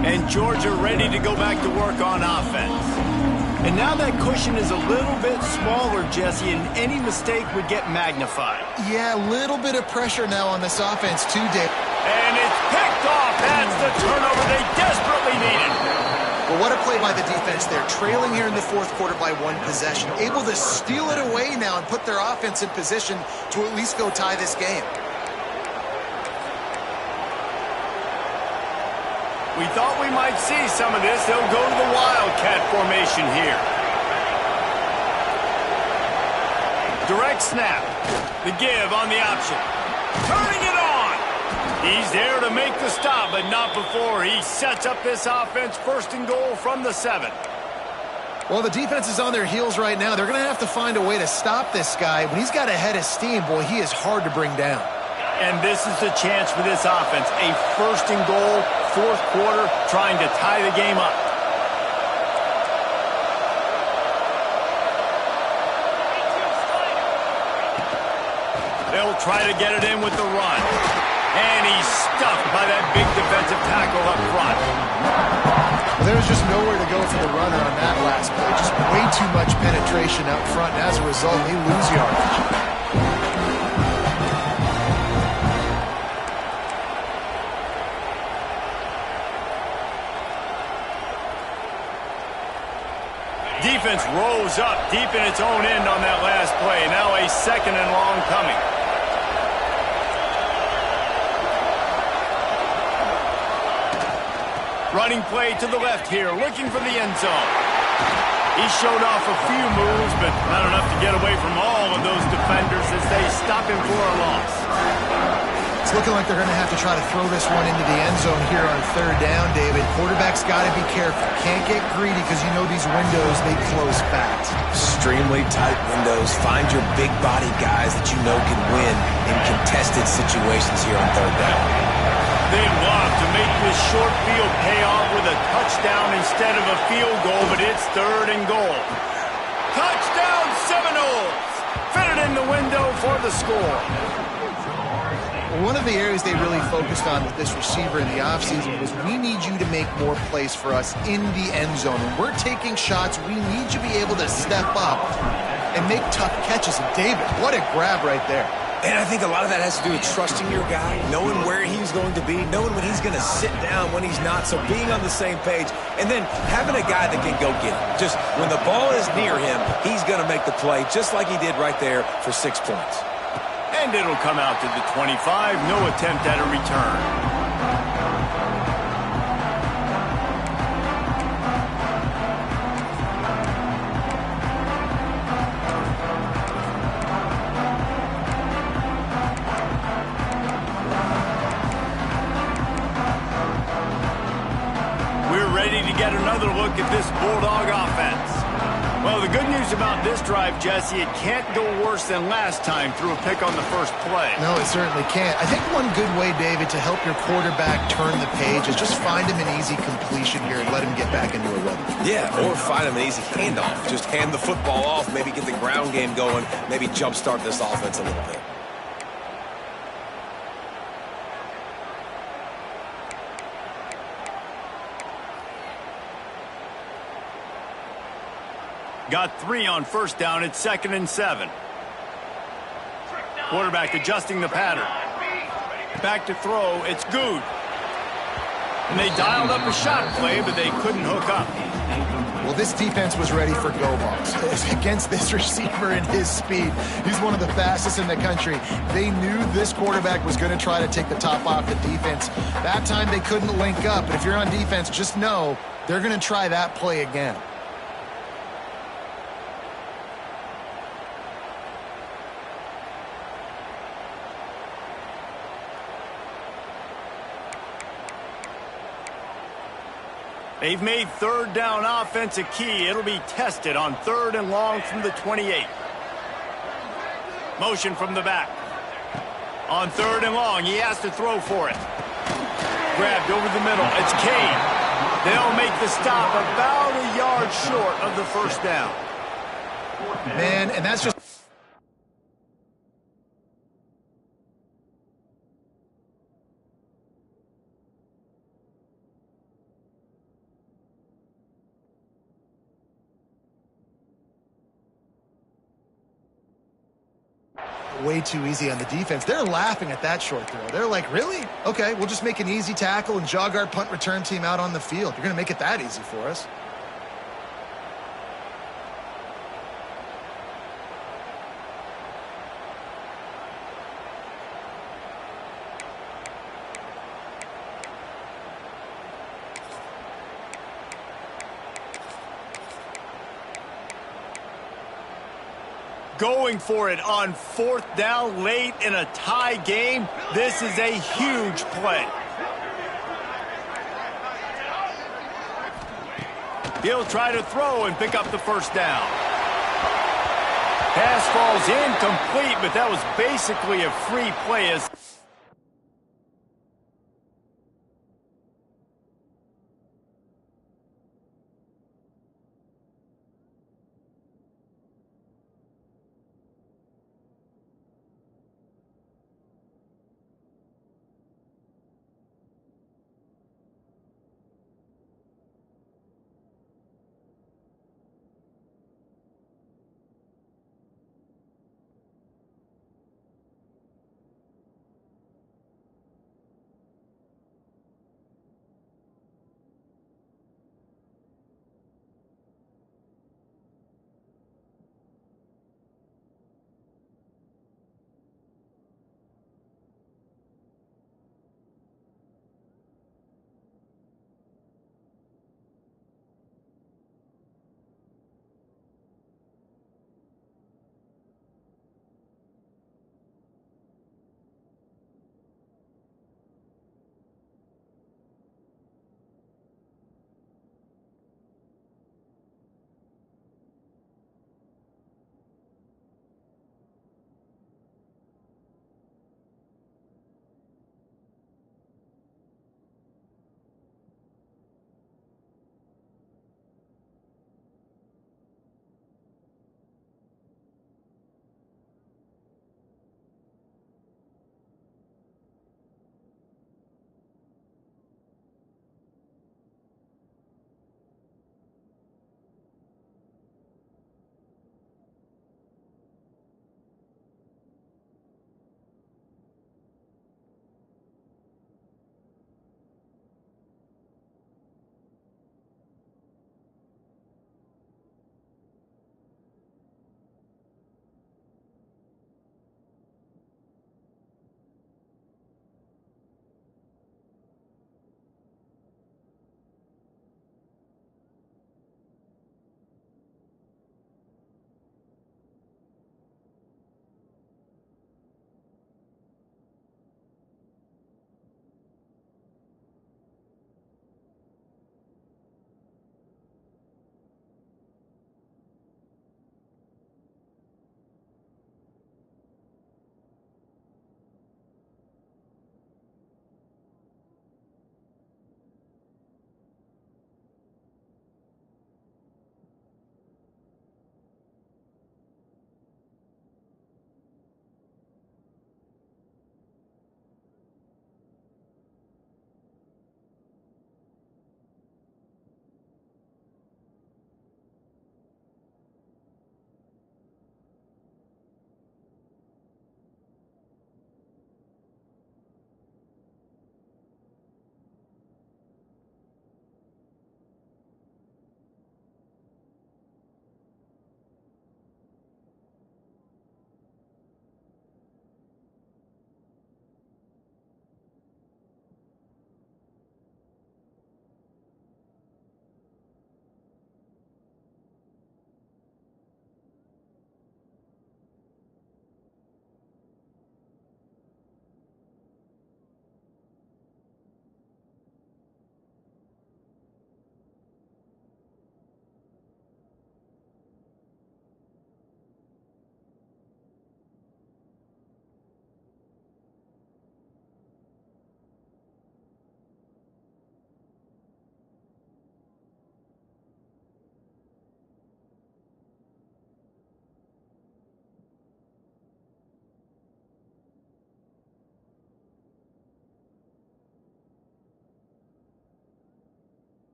And Georgia ready to go back to work on offense. And now that cushion is a little bit smaller, Jesse, and any mistake would get magnified. Yeah, a little bit of pressure now on this offense too, Dave. And it's picked off. That's the turnover they desperately needed. Well, what a play by the defense there. Trailing here in the 4th quarter by 1 possession. Able to steal it away now and put their offense in position to at least go tie this game. We thought we might see some of this. They'll go to the Wildcat formation here. Direct snap. The give on the option. Turning it on. He's there to make the stop, but not before he sets up this offense 1st and goal from the 7. Well, the defense is on their heels right now. They're going to have to find a way to stop this guy. When he's got a head of steam, boy, he is hard to bring down. And this is the chance for this offense. A 1st and goal, 4th quarter, trying to tie the game up. They'll try to get it in with the run. And he's stuffed by that big defensive tackle up front. Well, there was just nowhere to go for the runner on that last play. Just way too much penetration up front. And as a result, they lose yardage. Defense rose up deep in its own end on that last play. Now a 2nd and long coming. Running play to the left here, looking for the end zone. He showed off a few moves, but not enough to get away from all of those defenders as they stop him for a loss. It's looking like they're going to have to try to throw this one into the end zone here on 3rd down, David. Quarterback's got to be careful. Can't get greedy because you know these windows, they close fast. Extremely tight windows. Find your big body guys that you know can win in contested situations here on 3rd down. They'd love to make this short field pay off with a touchdown instead of a field goal, but it's 3rd and goal. Touchdown, Seminoles! Fit it in the window for the score. One of the areas they really focused on with this receiver in the offseason was we need you to make more plays for us in the end zone. When we're taking shots, we need you to be able to step up and make tough catches. And David, what a grab right there. And I think a lot of that has to do with trusting your guy, knowing where he's going to be, knowing when he's going to sit down, when he's not, so being on the same page, and then having a guy that can go get it. Just when the ball is near him, he's going to make the play, just like he did right there for 6 points. And it'll come out to the 25. No attempt at a return. We're ready to get another look at this Bulldog offense. Well, the good news about this drive, Jesse, it can't go worse than last time through a pick on the first play. No, it certainly can't. I think one good way, David, to help your quarterback turn the page is just find him an easy completion here and let him get back into a rhythm. Yeah, or find him an easy handoff. Just hand the football off, maybe get the ground game going, maybe jumpstart this offense a little bit. Got 3 on first down. It's 2nd and 7. Quarterback adjusting the pattern. Back to throw. It's good. And they dialed up a shot play, but they couldn't hook up. Well, this defense was ready for go balls against this receiver and his speed. He's one of the fastest in the country. They knew this quarterback was going to try to take the top off the defense. That time they couldn't link up. But if you're on defense, just know they're going to try that play again. They've made 3rd down offense a key. It'll be tested on 3rd and long from the 28. Motion from the back. On 3rd and long, he has to throw for it. Grabbed over the middle. It's Cade. They'll make the stop about a yard short of the first down. Man, and that's just... way too easy on the defense. They're laughing at that short throw. They're like, really? Okay, we'll just make an easy tackle and jog our punt return team out on the field. You're going to make it that easy for us. Going for it on 4th down late in a tie game. This is a huge play. He'll try to throw and pick up the first down. Pass falls incomplete, but that was basically a free play as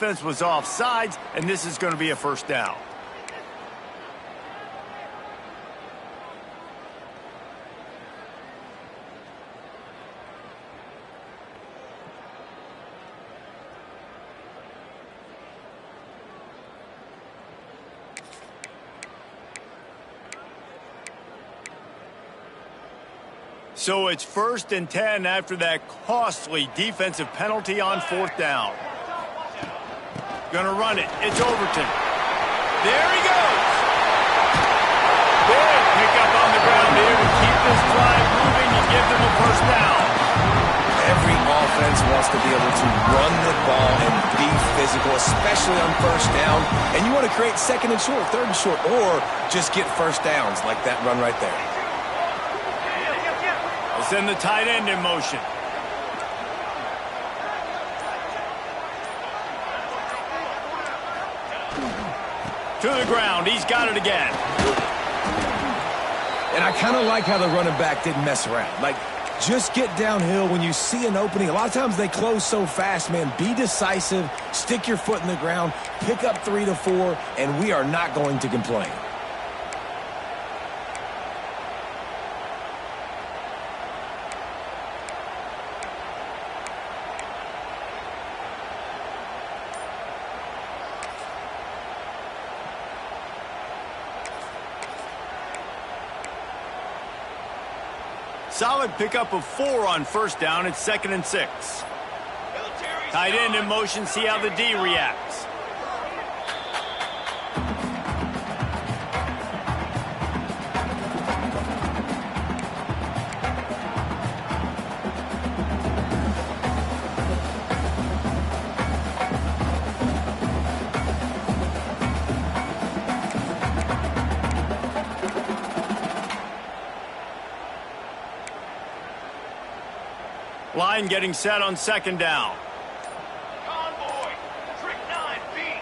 offense was offsides, and this is going to be a first down. So it's 1st and 10 after that costly defensive penalty on 4th down. Gonna run it. It's Overton. There he goes. Big pickup on the ground here to keep this drive moving and give them a first down. Every offense wants to be able to run the ball and be physical, especially on 1st down. And you want to create 2nd and short, 3rd and short, or just get first downs like that run right there. Send the tight end in motion. To the ground. He's got it again. And I kind of like how the running back didn't mess around. Like, just get downhill when you see an opening. A lot of times they close so fast, man. Be decisive. Stick your foot in the ground. Pick up 3 to 4, and we are not going to complain. Solid pickup of 4 on 1st down. It's 2nd and 6. Tight end in motion. See how the D reacts. Line getting set on 2nd down. Convoy, trick 9B.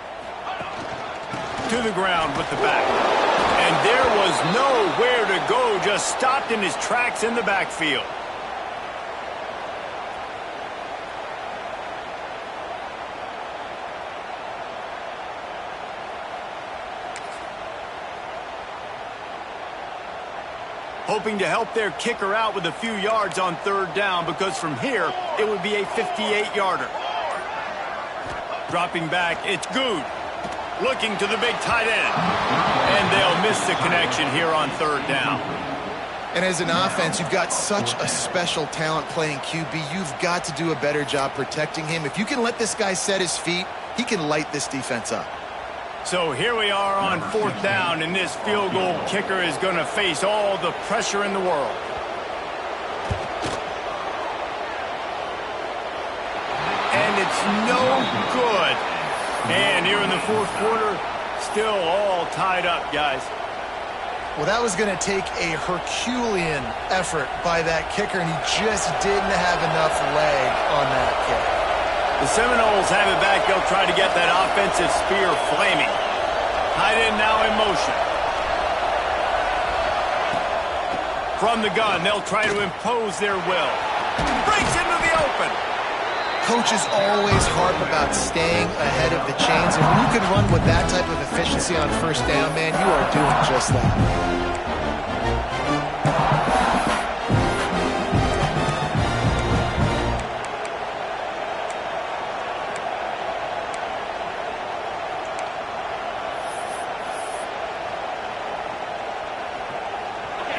To the ground with the back. And there was nowhere to go, just stopped in his tracks in the backfield. Hoping to help their kicker out with a few yards on 3rd down, because from here, it would be a 58-yarder. Dropping back, it's Good. Looking to the big tight end. And they'll miss the connection here on 3rd down. And as an offense, you've got such a special talent playing QB. You've got to do a better job protecting him. If you can let this guy set his feet, he can light this defense up. So here we are on 4th down, and this field goal kicker is going to face all the pressure in the world. And it's no good. And here in the 4th quarter, still all tied up, guys. Well, that was going to take a Herculean effort by that kicker, and he just didn't have enough leg on that kick. The Seminoles have it back. They'll try to get that offensive spear flaming. Tight end now in motion. From the gun, they'll try to impose their will. Breaks into the open. Coaches always harp about staying ahead of the chains, and when you can run with that type of efficiency on 1st down, man, you are doing just that.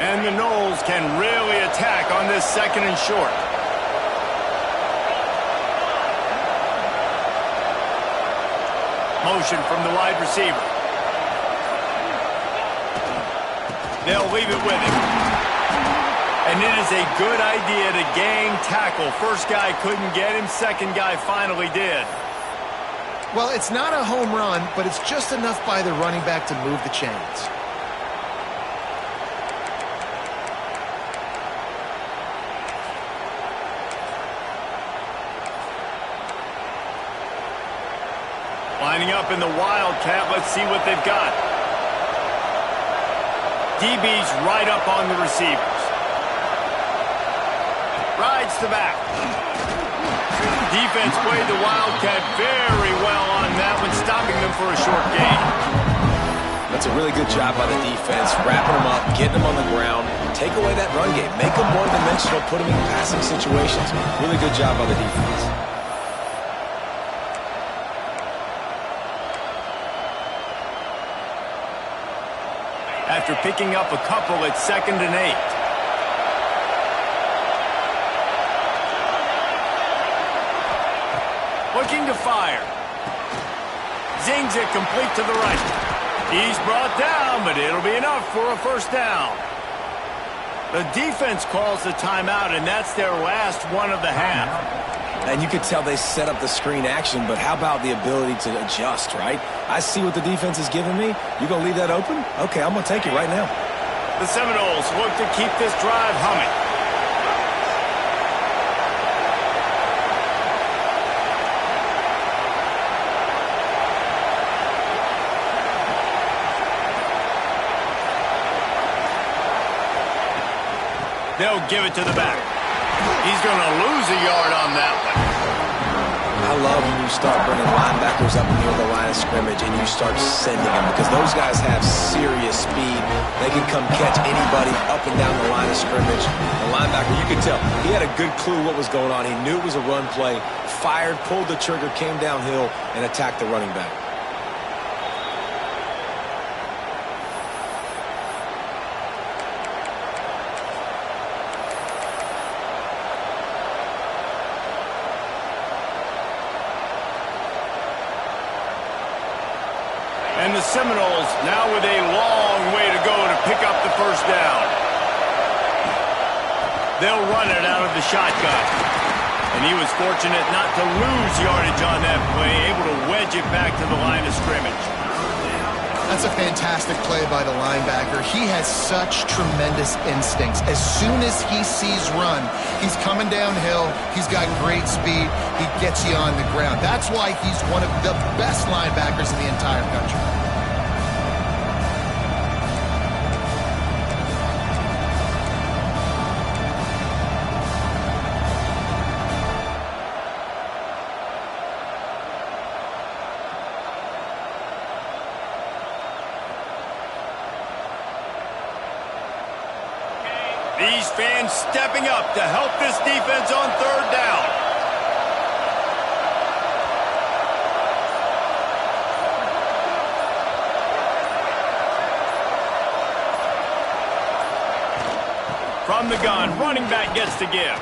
And the Noles can really attack on this 2nd and short. Motion from the wide receiver. They'll leave it with him. And it is a good idea to gang tackle. First guy couldn't get him. 2nd guy finally did. Well, it's not a home run, but it's just enough by the running back to move the chains. Lining up in the Wildcat. Let's see what they've got. DB's right up on the receivers. Rides to back. defense played the Wildcat very well on that one, stopping them for a short gain. That's a really good job by the defense, wrapping them up, getting them on the ground, take away that run game, make them more dimensional, put them in passing situations. Really good job by the defense. After picking up a couple, it's 2nd and 8. Looking to fire. Zings it complete to the right. He's brought down, but it'll be enough for a first down. The defense calls the timeout, and that's their last one of the half. And you could tell they set up the screen action, but how about the ability to adjust, right? I see what the defense is giving me. You going to leave that open? Okay, I'm going to take it right now. The Seminoles look to keep this drive humming. They'll give it to the back. He's going to lose a yard on that one. I love when you start bringing linebackers up near the line of scrimmage and you start sending them because those guys have serious speed. They can come catch anybody up and down the line of scrimmage. The linebacker, you could tell, he had a good clue what was going on. He knew it was a run play, fired, pulled the trigger, came downhill, and attacked the running back. And the Seminoles now with a long way to go to pick up the first down. They'll run it out of the shotgun. And he was fortunate not to lose yardage on that play, able to wedge it back to the line of scrimmage. That's a fantastic play by the linebacker. He has such tremendous instincts. As soon as he sees run, he's coming downhill. He's got great speed. He gets you on the ground. That's why he's one of the best linebackers in the entire country. These fans stepping up to help this defense on 3rd down. From the gun, running back gets to give.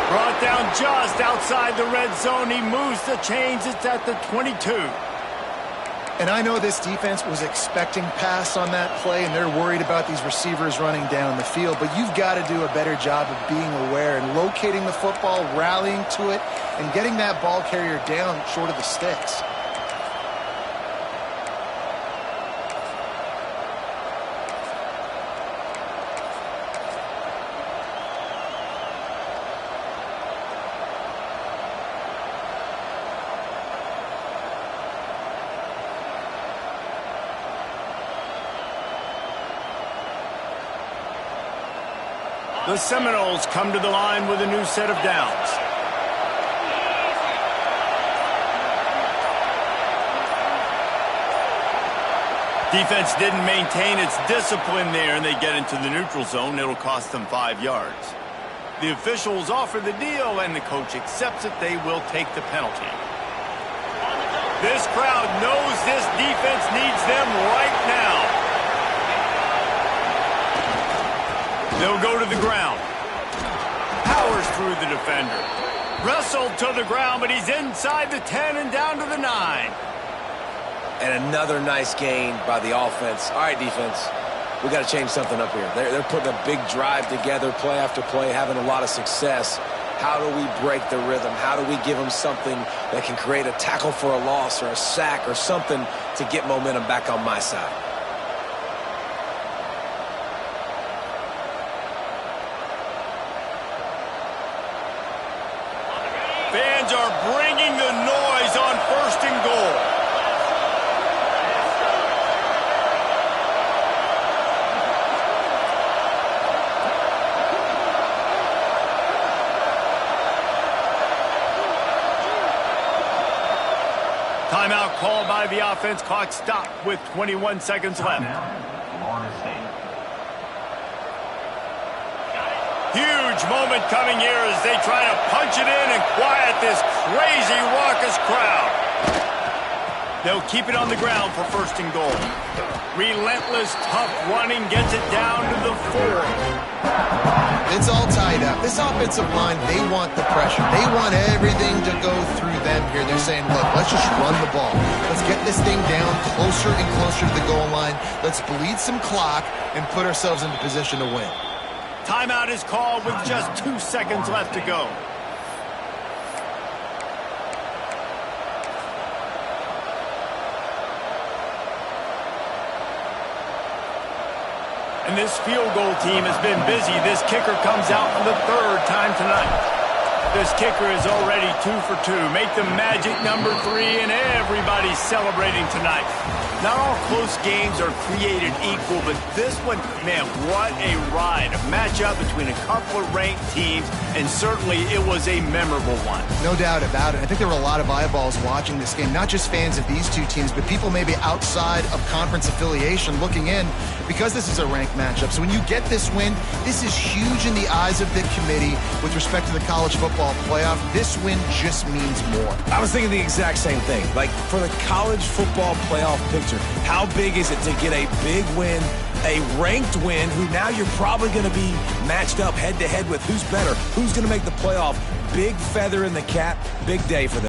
Brought down just outside the red zone. He moves the chains. It's at the 22. And I know this defense was expecting pass on that play, and they're worried about these receivers running down the field. But you've got to do a better job of being aware and locating the football, rallying to it, and getting that ball carrier down short of the sticks. The Seminoles come to the line with a new set of downs. Defense didn't maintain its discipline there, and they get into the neutral zone. It'll cost them 5 yards. The officials offer the deal, and the coach accepts it. They will take the penalty. This crowd knows this defense needs them right now. They'll go to the ground. Powers through the defender. Wrestled to the ground, but he's inside the 10 and down to the 9. And another nice gain by the offense. All right, defense, we got to change something up here. They're putting a big drive together, play after play, having a lot of success. How do we break the rhythm? How do we give them something that can create a tackle for a loss or a sack or something to get momentum back on my side? Fans are bringing the noise on 1st and goal. Timeout called by the offense. Clock stopped with 21 seconds left. Huge moment coming here as they try to punch it in and quiet this crazy, raucous crowd. They'll keep it on the ground for first and goal. Relentless, tough running gets it down to the 4. It's all tied up. This offensive line, they want the pressure. They want everything to go through them here. They're saying, look, let's just run the ball. Let's get this thing down closer and closer to the goal line. Let's bleed some clock and put ourselves into position to win. Timeout is called with just 2 seconds left to go. And this field goal team has been busy. This kicker comes out for the 3rd time tonight. This kicker is already 2 for 2. Make the magic number 3, and everybody's celebrating tonight. Not all close games are created equal, but this one, man, what a ride. A matchup between a couple of ranked teams, and certainly it was a memorable one. No doubt about it. I think there were a lot of eyeballs watching this game, not just fans of these two teams, but people maybe outside of conference affiliation looking in because this is a ranked matchup. So when you get this win, this is huge in the eyes of the committee with respect to the college football playoff. This win just means more. I was thinking the exact same thing. Like, for the college football playoff picture, how big is it to get a big win, a ranked win, who now you're probably going to be matched up head-to-head with who's better, who's going to make the playoff. Big feather in the cap, big day for them.